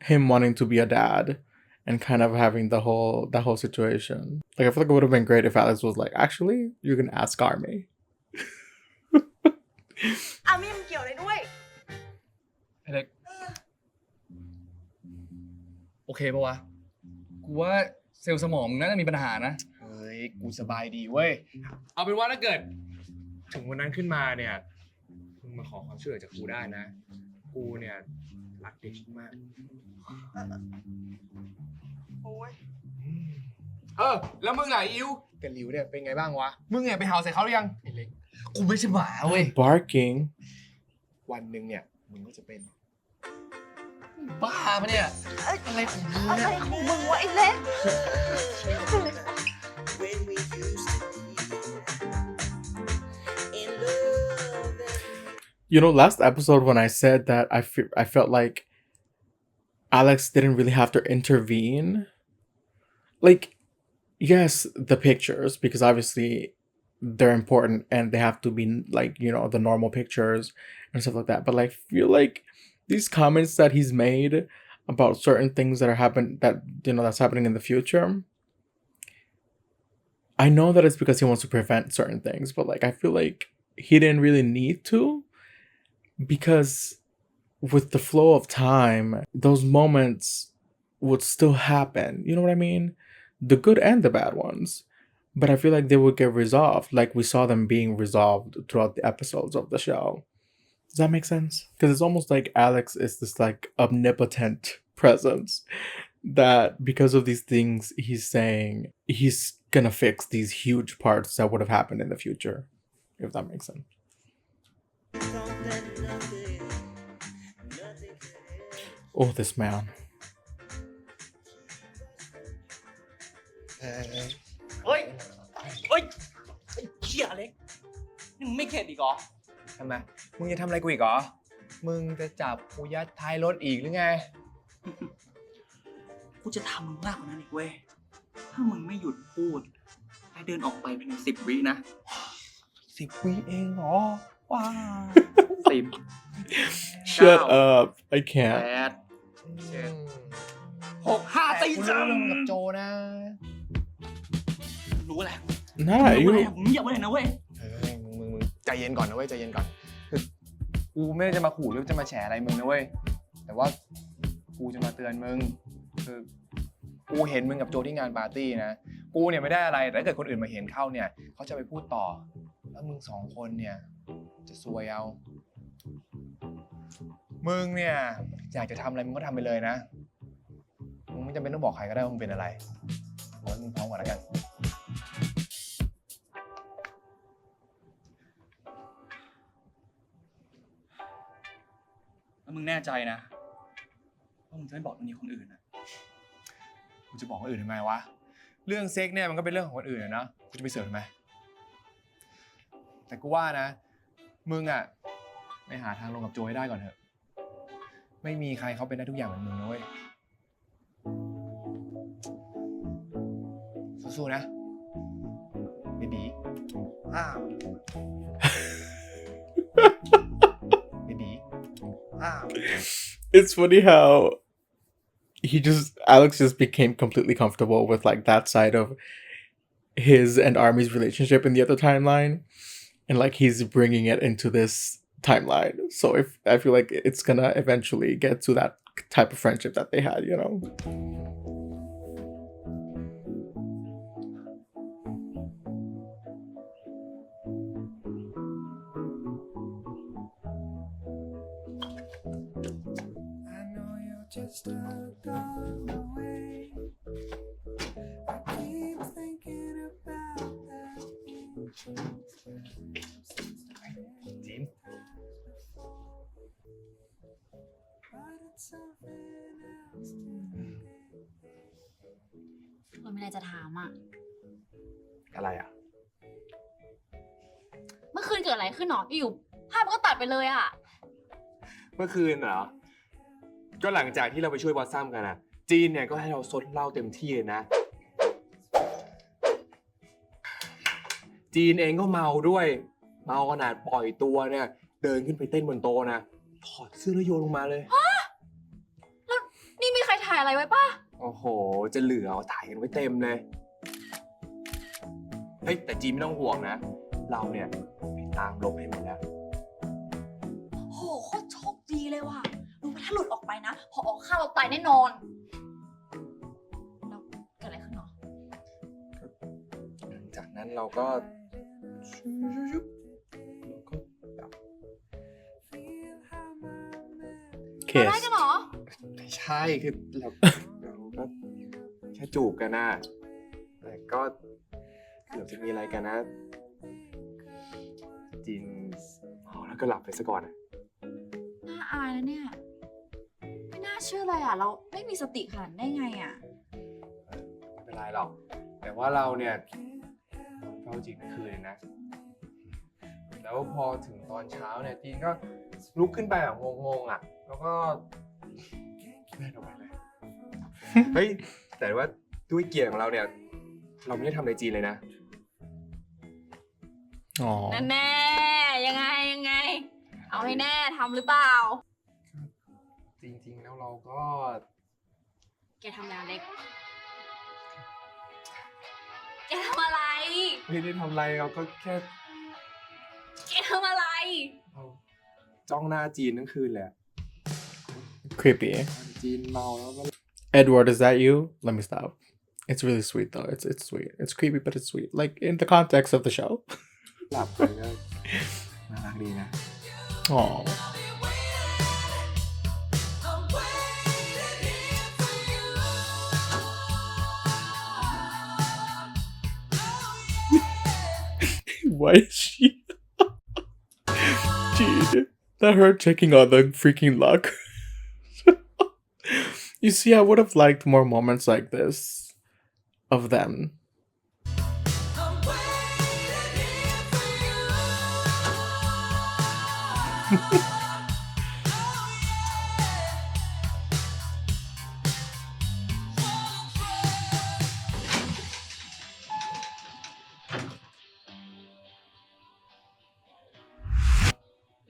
him wanting to be a dad and kind of having that whole situation. Like I feel like it would have been great if Alex was like, actually, you can ask Army. อามี่มันเกี่ยวอะไรด้วย โอเคปะวะ กูว่าเซลล์สมองมึงน่าจะมีปัญหานะ เฮ้ย กูสบายดีเว้ย เอาเป็นว่าถ้าเกิด ถึงวันนั้นขึ้นมาเนี่ย มึงมาขอความช่วยเหลือจากกูได้นะ กูเนี่ยรักเด็กมาก โอ้ย แล้วมึงล่ะอิวกับหลิวเนี่ยเป็นไงบ้างวะ มึงเนี่ยไปเห่าใส่เขาหรือยังไอ้เล็ก กูไม่ใช่หมาเว้ย Barking. วันหนึ่งเนี่ย มึงก็จะเป็น บ้าปะเนี่ย อะไรของมึง อะไร เนี่ย ของมึงวะไอ้เล็ก when we used to be in love. You know, last episode when I said that I felt like Alex didn't really have to intervene. Like, yes, the pictures, because obviously they're important and they have to be like, you know, the normal pictures and stuff like that. But like, feel like these comments that he's made about certain things that that's happening in the future. I know that it's because he wants to prevent certain things, but like, I feel like he didn't really need to, because with the flow of time, those moments would still happen. You know what I mean? The good and the bad ones. But I feel like they would get resolved, like we saw them being resolved throughout the episodes of the show. Does that make sense? Because it's almost like Alex is this like omnipotent presence that because of these things he's saying, he's gonna fix these huge parts that would have happened in the future, if that makes sense. Oh, this man. เฮ้ย เฮ้ยไอ้เหี้ยเล็กนี่มึงไม่เข็ดอีกเหรอ ทำไม มึงจะทำอะไรกูอีกเหรอ มึงจะจับกูยัดท้ายรถอีกหรือไง กูจะทำมึงมากกว่านั้นอีกเว้ย ถ้ามึงไม่หยุดพูดและเดินออกไปภายใน10 วินะ 10 วิเองเหรอ ว้า 10 Shut up. I can't. 8 7 6 5 4 กูรู้เรื่องกับโจนะ รู้แหละ Nah, รู้แหละ you. มึงอย่าไปเลยนะเว้ย เฮ้ยมึงใจเย็นก่อนนะเว้ยใจเย็นก่อนคือกูไม่ได้จะมาขู่หรือจะมาแฉอะไรมึงนะเว้ยแต่ว่ากูจะมาเตือนมึงคือกูเห็นมึงกับโจที่งานปาร์ตี้นะกูเนี่ยไม่ได้อะไรแต่ถ้าเกิดคนอื่นมาเห็นเข้าเนี่ยเขาจะไปพูดต่อแล้วมึง2 คนเนี่ยจะซวยเอามึงเนี่ยอยากจะทำอะไรมึงก็ทำไปเลยนะมึงไม่จำเป็นต้องบอกใครก็ได้ว่ามึงเป็นอะไรบอกให้มึงพร้อมก่อนแล้วกัน แล้วมึงแน่ใจนะว่ามึงจะไม่บอกเรื่องนี้คนอื่นนะ กูจะบอกคนอื่นทำไมวะ เรื่องเซ็กเนี่ยมันก็เป็นเรื่องของคนอื่นนะกูจะไปเสือกทำไม แต่กูว่านะ มึงอ่ะไปหาทางลงกับโจให้ได้ก่อนเถอะ ไม่มีใครเขาเป็นได้ทุกอย่างเหมือนมึงนะเว้ย สู้ๆนะเบบีเบบี It's funny how Alex just became completely comfortable with like that side of his and Army's relationship in the other timeline, and like he's bringing it into this timeline. So if I feel like it's gonna eventually get to that type of friendship that they had, you know. Just gone away. I keep thinking about that. จิม เรามีอะไรจะถามอ่ะ อะไรอ่ะ เมื่อคืนเกิดอะไรขึ้นหรออยู่ภาพมันก็ตัดไปเลยอ่ะ เมื่อคืนเหรอ ก็หลังจากที่เราไปช่วยบอสซัมกันอะจีนเนี่ยก็ให้เราซดเหล้าเต็มที่เลยนะ จีนเองก็เมาด้วย เมาขนาดปล่อยตัวเนี่ย เดินขึ้นไปเต้นบนโต๊ะนะ ถอดเสื้อแล้วโยนลงมาเลย แล้วนี่มีใครถ่ายอะไรไว้ป่ะ โอ้โห จะเหลือถ่ายกันไว้เต็มเลย เฮ้ย แต่จีนไม่ต้องห่วงนะ เราเนี่ยไปตามลบให้หมดแล้ว โหโคตรโชคดีเลยว่ะรู้ไหมถ้าหลุดออกไปนะ พอออกข้าวเราตายแน่นอน นั้นเราก็แบบ Kiss ได้กันเหรอ ไม่ใช่คือเราก็แค่จูบกันนะแต่ก็เกือบจะมีอะไรกันนะจีนแล้วก็หลับไปซะก่อนนะ น่าอายนะเนี่ย ไม่น่าเชื่อเลยอ่ะ เราไม่มีสติขนาดได้ไงอ่ะ ไม่เป็นไรหรอก แต่ว่าเราเนี่ยเฝ้าจีนทั้งคืนเลยนะ แล้วพอถึงตอนเช้าเนี่ยจีนก็ลุกขึ้นไปแบบงงๆอ่ะ แล้วก็แม่ออกไปเลย เฮ้ย แต่ว่าด้วยเกียรติของเราเนี่ย เราไม่ได้ทำอะไรจีนเลยนะ อ๋อ แน่ยังไง เอาให้แน่ทำหรือเปล่า จริงๆ แล้วเราก็ แกทำงานเล็ก แกทำอะไร ไม่ได้ทำอะไรเราก็แค่ แกทำอะไร เราจ้องหน้าจีนทั้งคืนเลยอะ Creepy. จีนเมาแล้วก็ Edward, is that you? Let me stop. It's really sweet though. It's sweet. It's creepy, but it's sweet. Like in the context of the show. หลับไปก็น่ารักดีนะ Oh. Why is she? Dude, that her checking on the freaking luck. You see, I would have liked more moments like this of them.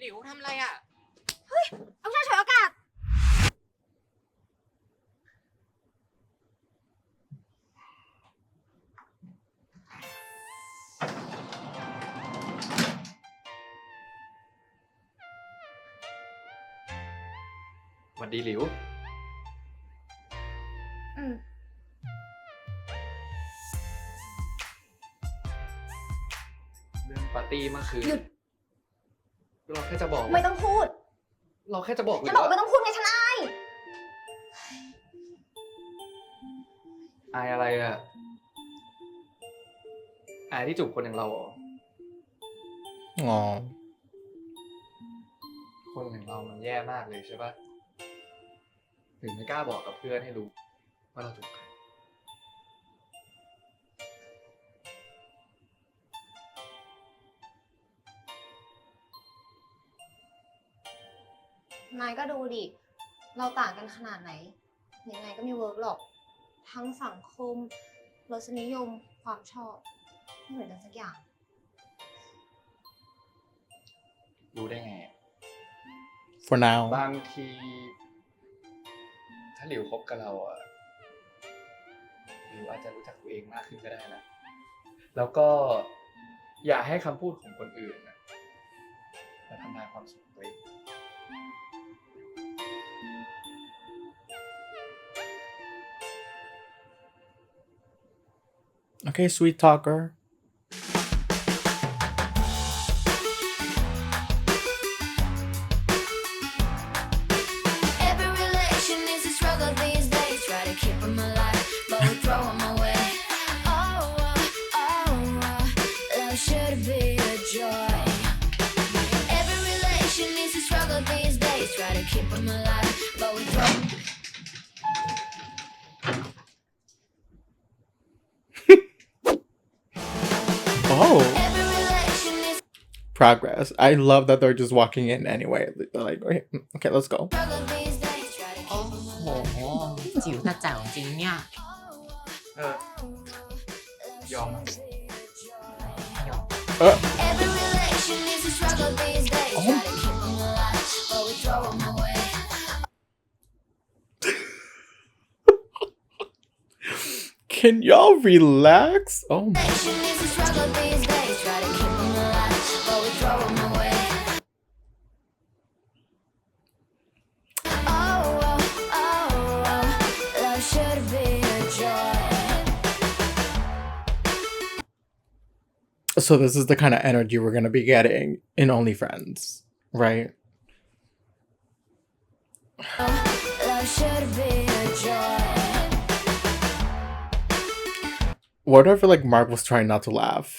Liu ทำอะไรอ่ะ เอาชาฉวยโอกาส สวัสดีหลิว เรื่องปาร์ตี้เมื่อคืน หยุด เราแค่จะบอก ไม่ต้องพูด เราแค่จะบอกหลิ ฉัน ว บอกไม่ต้องพูดไงฉันอาย อายอะไรอะอายที่จูบคนอย่างเราเหรอ Aw. คนอย่างเรามันแย่มากเลยใช่ปะถึงไม่กล้าบอกกับเพื่อนให้รู้ว่าเราจูบกัน นายก็ดูดิ เราต่างกันขนาดไหน ยังไงก็ไม่เวิร์กหรอก ทั้งสังคม รสนิยม ความชอบ ไม่เหมือนกันสักอย่าง รู้ได้ไง For now. บางที ถ้าหลิวคบกับเราอะหลิวอาจจะรู้จักตัวเองมากขึ้นก็ได้นะ แล้วก็อย่าให้คำพูดของคนอื่นนะมาทำลายความสุขของตัวเอง Okay, sweet talker. Every relation is a struggle these days. Try to keep them alive, but we throw them away. Love should be a joy. Every relation is a struggle these days. Try to keep them alive, but we throw. Oh. Every relation is Progress. I love that they're just walking in anyway. They're like, okay, let's go. struggle these days. Try to keep โอ้โหจิ๋วแต่แจ๋วจริงเนี่ย ยอม Every relation is a struggle these days. Try to keep them alive, but we throw them away. Can y'all relax? Oh my. Relation is a struggle these days. Try to keep them alive, but we throw them away. Love should be a joy. So this is the kind of energy we're gonna be getting in OnlyFriends, right? What if like Mark was trying not to laugh?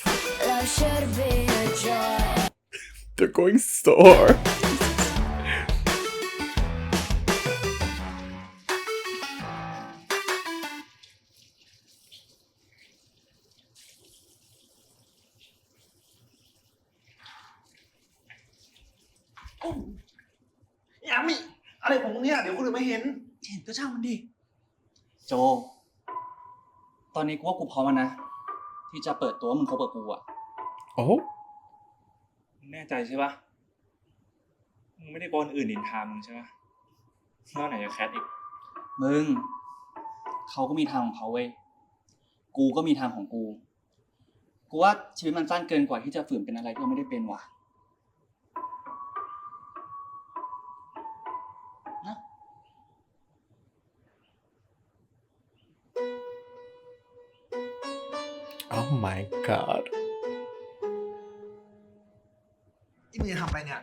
They're going so hard. Oh, อย่ามีอะไรของมึงเนี่ยเดี๋ยวคนอื่นไม่เห็นก็ช่างมันดิโจตอนนี้กูว่ากูพร้อมแล้วนะที่จะเปิดตัวมึงคบกับกูอ่ะ Oh? มึงแน่ใจใช่ปะมึงไม่ได้โกนอื่นนินทามึงใช่ปะนอกไหนจะแคทอีกมึงเขาก็มีทางของเขาเว้ยกูก็มีทางของกูว่าชีวิตมันสั้นเกินกว่าที่จะฝืนเป็นอะไรที่เราไม่ได้เป็นว่ะนะ Oh my god. ที่มึงจะทำไปเนี่ย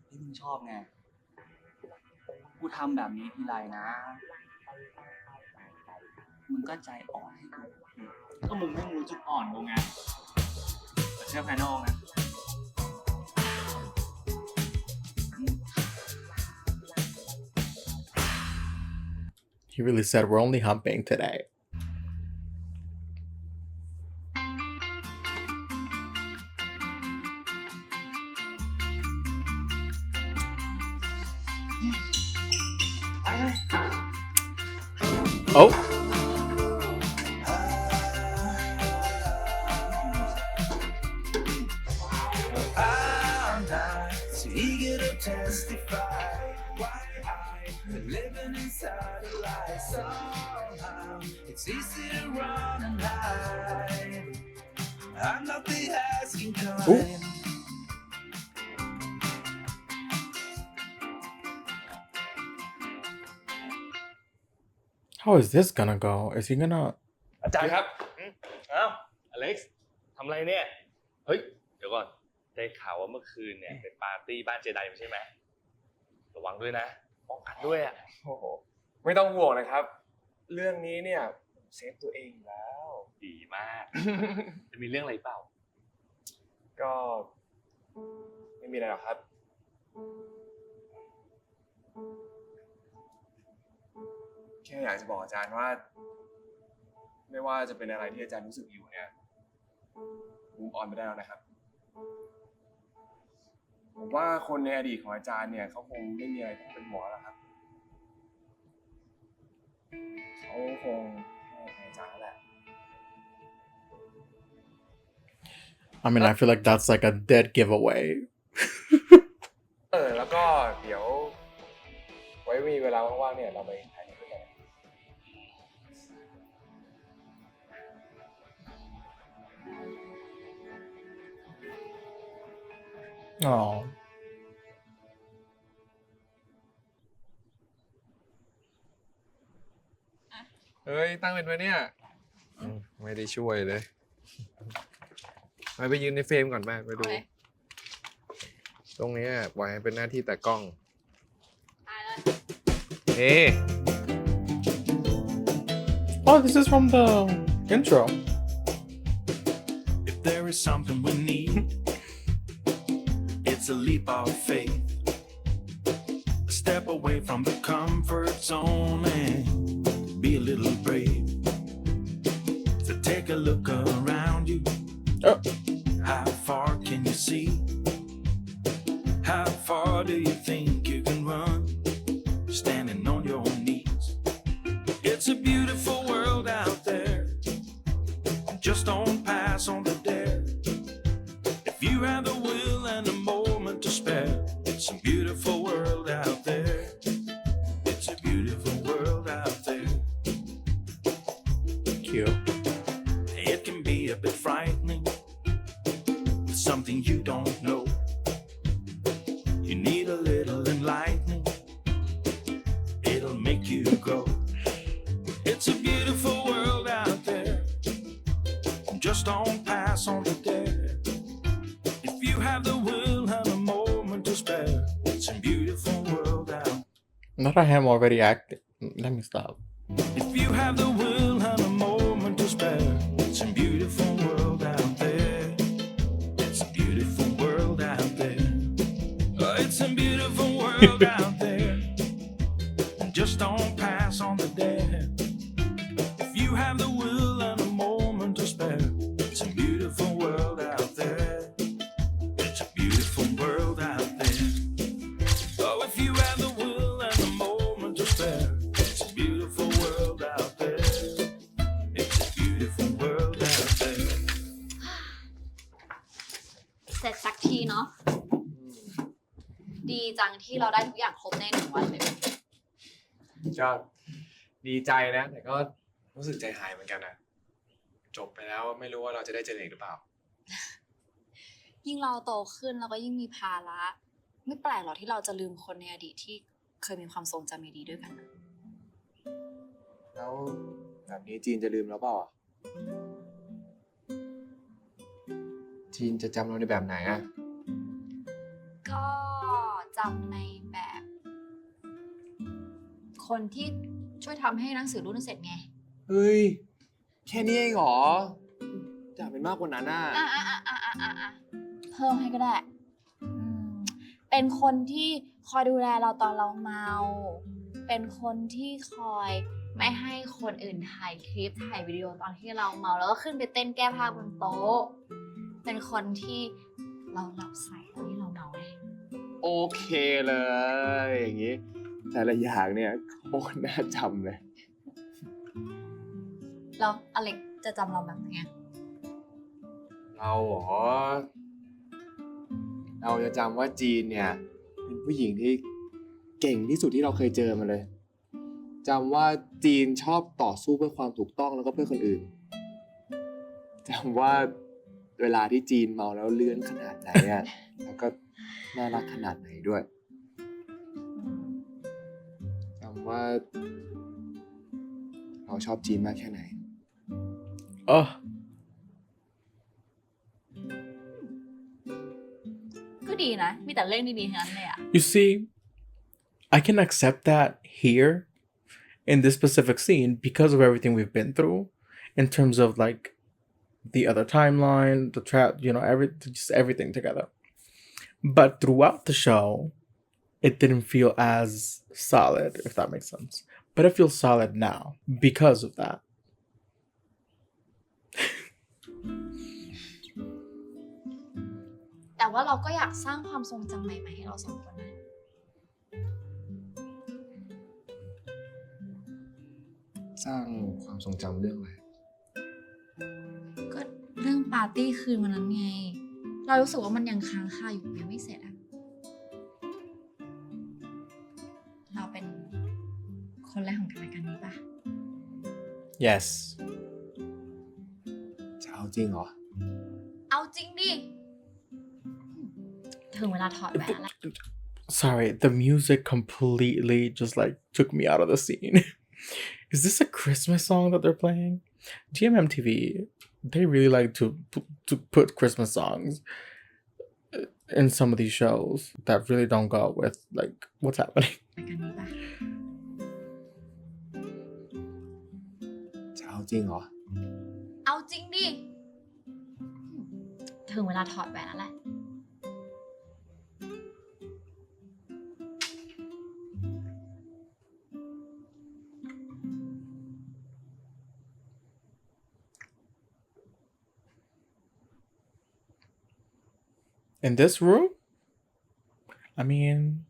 ที่มึงชอบไงกูทำแบบนี้ทีไรนะมึงก็ใจอ่อนให้กูก็มึงไม่รู้จุดอ่อนกูไงแต่แค่ภายนอกนะ He really said we're only humping today. Oh. I'm not so eager to testify why I've been living inside a lie. Somehow it's easy to run and hide. I'm not the asking kind. Ooh. How is this gonna go? Is he gonna... อาจารย์ครับอ้าวอเล็กซ์ทำอะไรเนี่ยเฮ้ยเดี๋ยวก่อนได้ข่าวว่าเมื่อคืนเนี่ยเป็นปาร์ตี้บ้านเจไดใช่ไหมระวังด้วยนะป้องกันด้วยอ่ะ โอ้โหไม่ต้องห่วงนะครับ เรื่องนี้เนี่ยเซฟตัวเองอยู่แล้ว ดีมาก จะมีเรื่องอะไรเปล่า ก็ไม่มีอะไรหรอกครับ แค่อยากจะบอกอาจารย์ว่า ไม่ว่าจะเป็นอะไรที่อาจารย์รู้สึกอยู่เนี่ยมูฟออนไปได้แล้วนะครับ ผมว่าคนในอดีตของอาจารย์เนี่ยเขาคงไม่มีอะไรต้องเป็นห่วงแล้วครับเขาคงให้อาจารย์แล้วแหละ I mean, I feel like that's like a dead giveaway. แล้วก็เดี๋ยวไว้มีเวลาว่างๆเนี่ยเราไปถ่ายรูปกัน Oh. เฮ้ยตั้งเป็นไหมเนี่ยไม่ได้ช่วยเลยไปยืนในเฟรมก่อนไปดู ตรงนี้ปล่อยให้เป็นหน้าที่แต่กล้องOh, this is from the intro. If there is something we need, it's a leap of faith. A step away from the comfort zone and be a little brave. So take a look around you. Oh. How far can you see? How far do you think you can run? Standing on your knees. It's a beautiful world out there. Just don't pass on the dare. If you have the will and a moment to spare, it's a beautiful world out there. It's a beautiful world out there. Cute. It can be a bit frightening. Something you don't know. You need a little enlightening. It'll make you grow. It's a beautiful world out there. Just don't pass Not I am already acting. Let me stop. If you have the will and a moment to spare, it's a beautiful world out there. It's a beautiful world out there. Oh, it's a beautiful world out there. And just don't pass on the dare. If you have the will and a moment to spare, it's a beautiful world out there. It's a beautiful world out there. Oh, if you have the will and a moment to spare, it's a beautiful world out there. It's a beautiful world out there. เสร็จสักทีเนาะดีจังที่เราได้ทุกอย่างครบใน1 วันเลย ก็ดีใจนะ แต่ก็รู้สึกใจหายเหมือนกันนะจบไปแล้วไม่รู้ว่าเราจะได้เจออีกหรือเปล่า ยิ่งเราโตขึ้นเราก็ยิ่งมีภาระไม่แปลกหรอกที่เราจะลืมคนในอดีตที่เคยมีความทรงจำดีๆด้วยกันนะ แล้วแบบนี้จีนจะลืมเราเปล่าอ่ะจีนจะจำเราในแบบไหนอ่ะ ก็จำในแบบ คนที่ช่วยทำให้หนังสือรุ่นเสร็จไง เฮ้ยแค่นี้เองเหรออยากเป็นมากกว่านั้นน่ะ เพิ่มให้ก็ได้เป็นคนที่คอยดูแลเราตอนเราเมา เป็นคนที่คอยไม่ให้คนอื่นถ่ายคลิปถ่ายวิดีโอตอนที่เราเมาแล้วก็ขึ้นไปเต้นแก้ผ้าบนโต๊ะ เป็นคนที่เราหลับใส่ตอนที่เราเมาไง โอเคเลยอย่างนี้แต่ละอย่างเนี่ยโคตรน่าจำเลย แล้วอเล็กจะจำเราแบบไหนอะ เราเหรอเราจะจำว่าจีนเนี่ยเป็นผู้หญิงที่เก่งที่สุดที่เราเคยเจอมาเลยจำว่าจีนชอบต่อสู้เพื่อความถูกต้องแล้วก็เพื่อคนอื่นจำว่าเวลาที่จีนเมาแล้วเลื่อนขนาดไหนอะแล้วก็น่ารักขนาดไหนด้วยจำว่าเราชอบจีนมากแค่ไหน Oh, ก็ดีนะ มีแต่เรื่องดีๆทั้งนั้นเลยอะ you see, I can accept that here in this specific scene because of everything we've been through in terms of like the other timeline, the trap, just everything together. But throughout the show, it didn't feel as solid, if that makes sense. But it feels solid now because of that. แต่ว่าเราก็อยากสร้างความทรงจำใหม่ๆให้เราสองคนนะ สร้างความทรงจำเรื่องอะไร ก็เรื่องปาร์ตี้คืนวันนั้นไง เรารู้สึกว่ามันยังค้างคาอยู่ยังไม่เสร็จอะเราเป็นคนแรกของกันและกันนี้ปะ Yes. จะเอาจริงเหรอ เอาจริงดิ ถึงเวลาถอดแหวนแล้ว Sorry, the music completely just like took me out of the scene. Is this a Christmas song that they're playing? GMMTV, they really like to put Christmas songs in some of these shows that really don't go with like what's happening. กันนี้ปะ จะเอาจริงเหรอ เอาจริงดิ ถึงเวลาถอดแหวนแล้วแหละ In this room? I mean...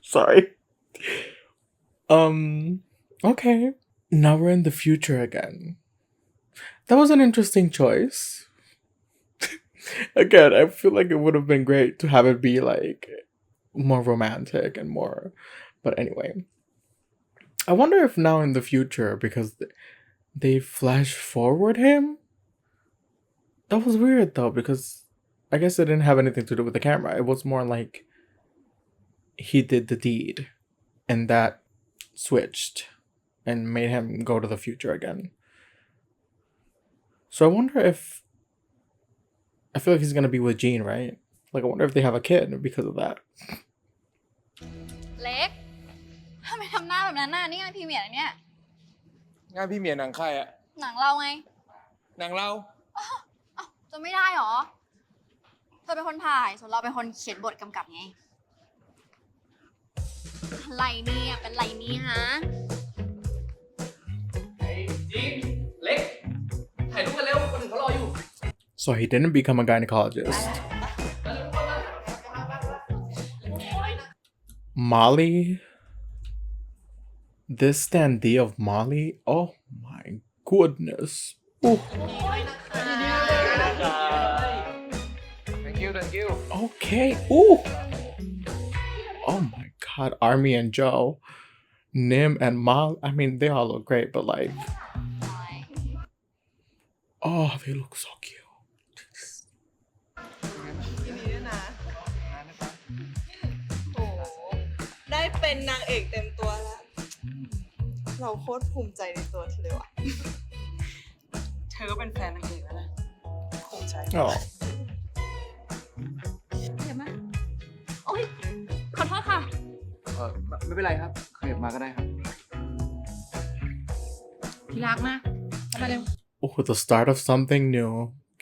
Sorry. Okay. Now we're in the future again. That was an interesting choice. Again, I feel like it would have been great to have it be like more romantic and more. But anyway. I wonder if now in the future, because they flash forward him That was weird though, because I guess it didn't have anything to do with the camera. It was more like he did the deed and that switched and made him go to the future again. So I wonder if I feel like he's gonna be with Jean, right? Like I wonder if they have a kid because of that. เล็กทำไมทำหน้าแบบนั้นน่ะนี่งานพรีเมียร์นะเนี่ย งานพี่เมียหนังใครอะ หนังเราไง หนังเรา จะไม่ได้หรอเธอเป็นคนถ่ายส่วนเราเป็นคนเขียนบทกำกับไงอะไรเนี่ยเป็นไรนี่ฮะ So he didn't become a gynecologist. Molly? This standee of Molly? Oh my goodness. Ooh. thank you Okay. Ooh. Oh my god. Army and Joe. Nim and Molly. I mean, they all look great, but like. Oh, they look so cute. ยินดีด้วยนะโอ้ได้เป็นนางเอกเต็มตัวแล้ว เราโคตรภูมิใจในตัวเธอเลยว่ะ เธอก็เป็นแฟนนางเอกแล้วนะภูมิใจ Oh. เดี๋ยวมาโอ๊ยขอโทษค่ะ ไม่เป็นไรครับขยับมาก็ได้ครับ ที่รักนะเข้ามาเร็ว Oh, the start of something new.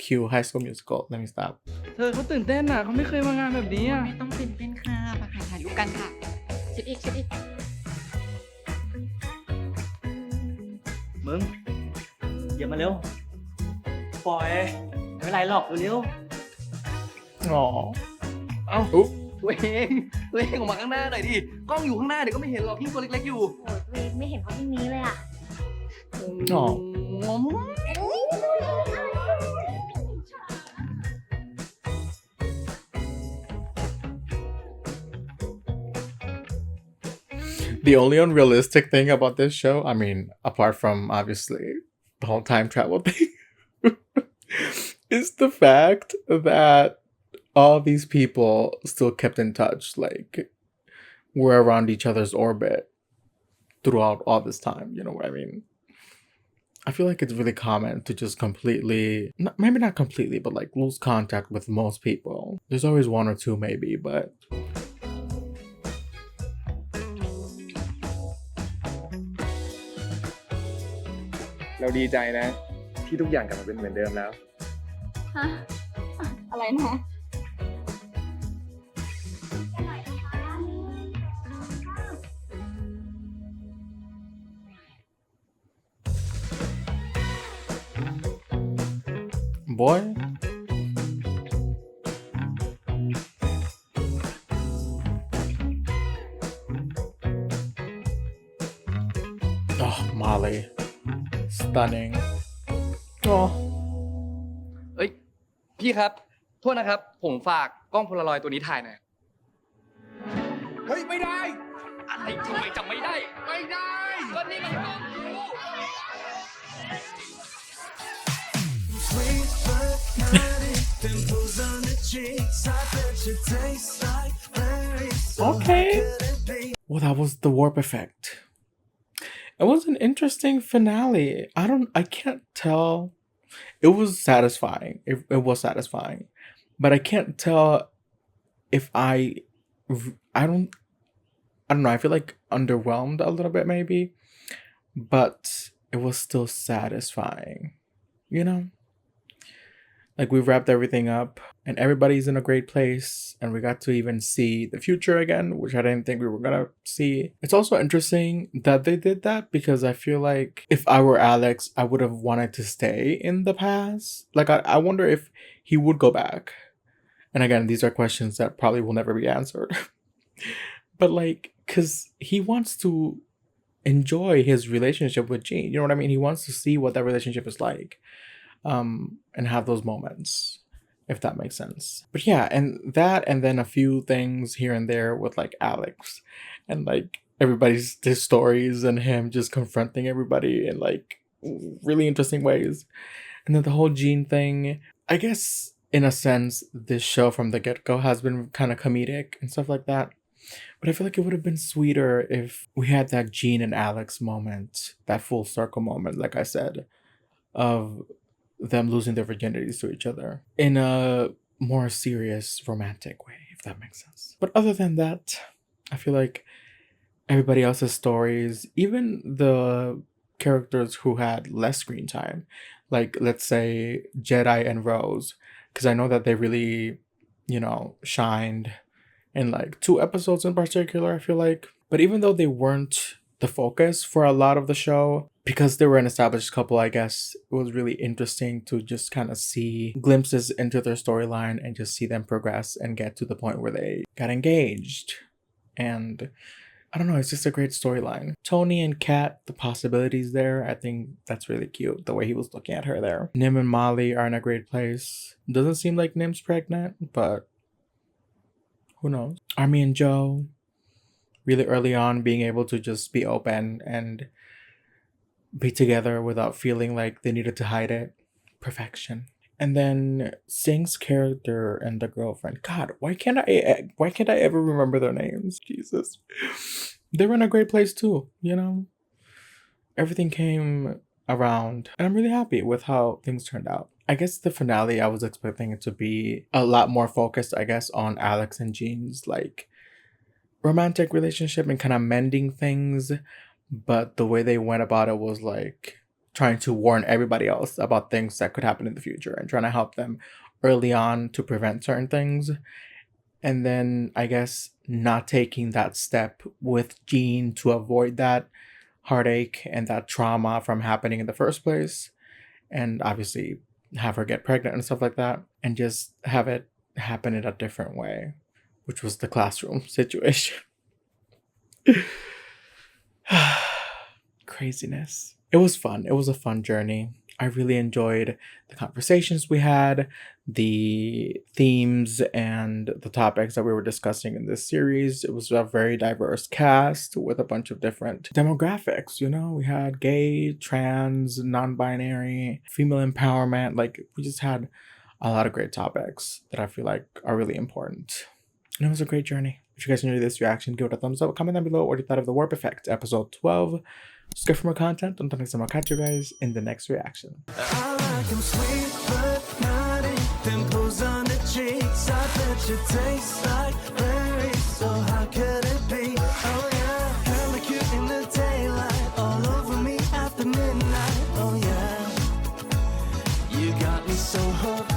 Cue High School Musical. Let me stop. เธอเขาตื่นเต้นอ่ะเขาไม่เคยมางานแบบนี้อ่ะ ไม่ต้องตื่นเต้นค่ะมาถ่ายรูปกันค่ะชิดอีกชิดอีก มึงอย่ามาเร็ว ปล่อย ไม่เป็นไรหรอกเร็ว Oh. เอ้า Oop. ตัวเองออกมาข้างหน้าหน่อยดิ กล้องอยู่ข้างหน้าเดี๋ยวก็ไม่เห็นหรอกยิ่งตัวเล็กๆอยู่ โอ้ยไม่เห็นเขาที่นี้เลยอ่ะ Oh. The only unrealistic thing about this show, I mean, apart from obviously the whole time travel thing, is the fact that all these people still kept in touch. Like, were around each other's orbit throughout all this time. You know what I mean? I feel like it's really common to just completely, maybe not completely, but like lose contact with most people. There's always one or two maybe, but... เราดีใจนะ ที่ทุกอย่างกลับมาเป็นเหมือนเดิมแล้ว ฮะ อะไรนะ Boy? Oh, Molly. Stunning. Oh. เอ้ย พี่ครับ โทษนะครับ ผมฝากกล้องโพลารอยด์ตัวนี้ถ่ายหน่อย เฮ้ย ไม่ได้ อะไรทำไมจำไม่ได้ ไม่ได้ก็นี่มันกล้องกู Sweet but naughty, dimples on the cheeks. I bet you taste like berries. So Okay. how could it be? Well, that was the warp effect. It was an interesting finale. I can't tell. It was satisfying. It was satisfying. But I can't tell if I don't know. I feel like underwhelmed a little bit maybe. But it was still satisfying. You know? Like we wrapped everything up and everybody's in a great place and we got to even see the future again, which I didn't think we were gonna see. It's also interesting that they did that because I feel like if I were Alex, I would have wanted to stay in the past. Like I wonder if he would go back. And again, these are questions that probably will never be answered. But like, cause he wants to enjoy his relationship with Jean. You know what I mean? He wants to see what that relationship is like. And have those moments, if that makes sense. But yeah, and that, and then a few things here and there with like Alex and like everybody's his stories and him just confronting everybody in like really interesting ways. And then the whole Jean thing, I guess in a sense, this show from the get-go has been kind of comedic and stuff like that. But I feel like it would have been sweeter if we had that Gene and Alex moment, that full circle moment, like I said, of them losing their virginities to each other in a more serious, romantic way, if that makes sense. But other than that, I feel like everybody else's stories, even the characters who had less screen time, like let's say Jedi and Rose, because I know that they really, shined in like 2 episodes in particular, I feel like. But even though they weren't the focus for a lot of the show, because they were an established couple, I guess it was really interesting to just kind of see glimpses into their storyline and just see them progress and get to the point where they got engaged. And I don't know, it's just a great storyline. Tony and Kat, the possibilities there, I think that's really cute, the way he was looking at her there. Nim and Molly are in a great place. Doesn't seem like Nim's pregnant, but who knows? Army and Joe, really early on being able to just be open and be together without feeling like they needed to hide it. Perfection. And then Singh's character and the girlfriend. God, why can't I ever remember their names? Jesus. They were in a great place too, Everything came around, and I'm really happy with how things turned out. I guess the finale, I was expecting it to be a lot more focused, I guess, on Alex and Jean's like romantic relationship and kind of mending things. But the way they went about it was like trying to warn everybody else about things that could happen in the future and trying to help them early on to prevent certain things. And then I guess not taking that step with Jean to avoid that heartache and that trauma from happening in the first place. And obviously have her get pregnant and stuff like that. And just have it happen in a different way, which was the classroom situation. Craziness. It was fun. It was a fun journey. I really enjoyed the conversations we had, the themes, and the topics that we were discussing in this series. It was a very diverse cast with a bunch of different demographics. We had gay, trans, non-binary, female empowerment. Like, we just had a lot of great topics that I feel like are really important. And it was a great journey. If you guys enjoyed this reaction, give it a thumbs up. Comment down below what you thought of the Warp Effect, episode 12. Subscribe for more content. Until next time, I'll catch you guys in the next reaction. I like 'em sweet but naughty, pimples on the cheeks. I bet you taste like berries, so how could it be? Oh yeah, hella cute in the daylight, all over me after midnight. Oh yeah, you got me so hard.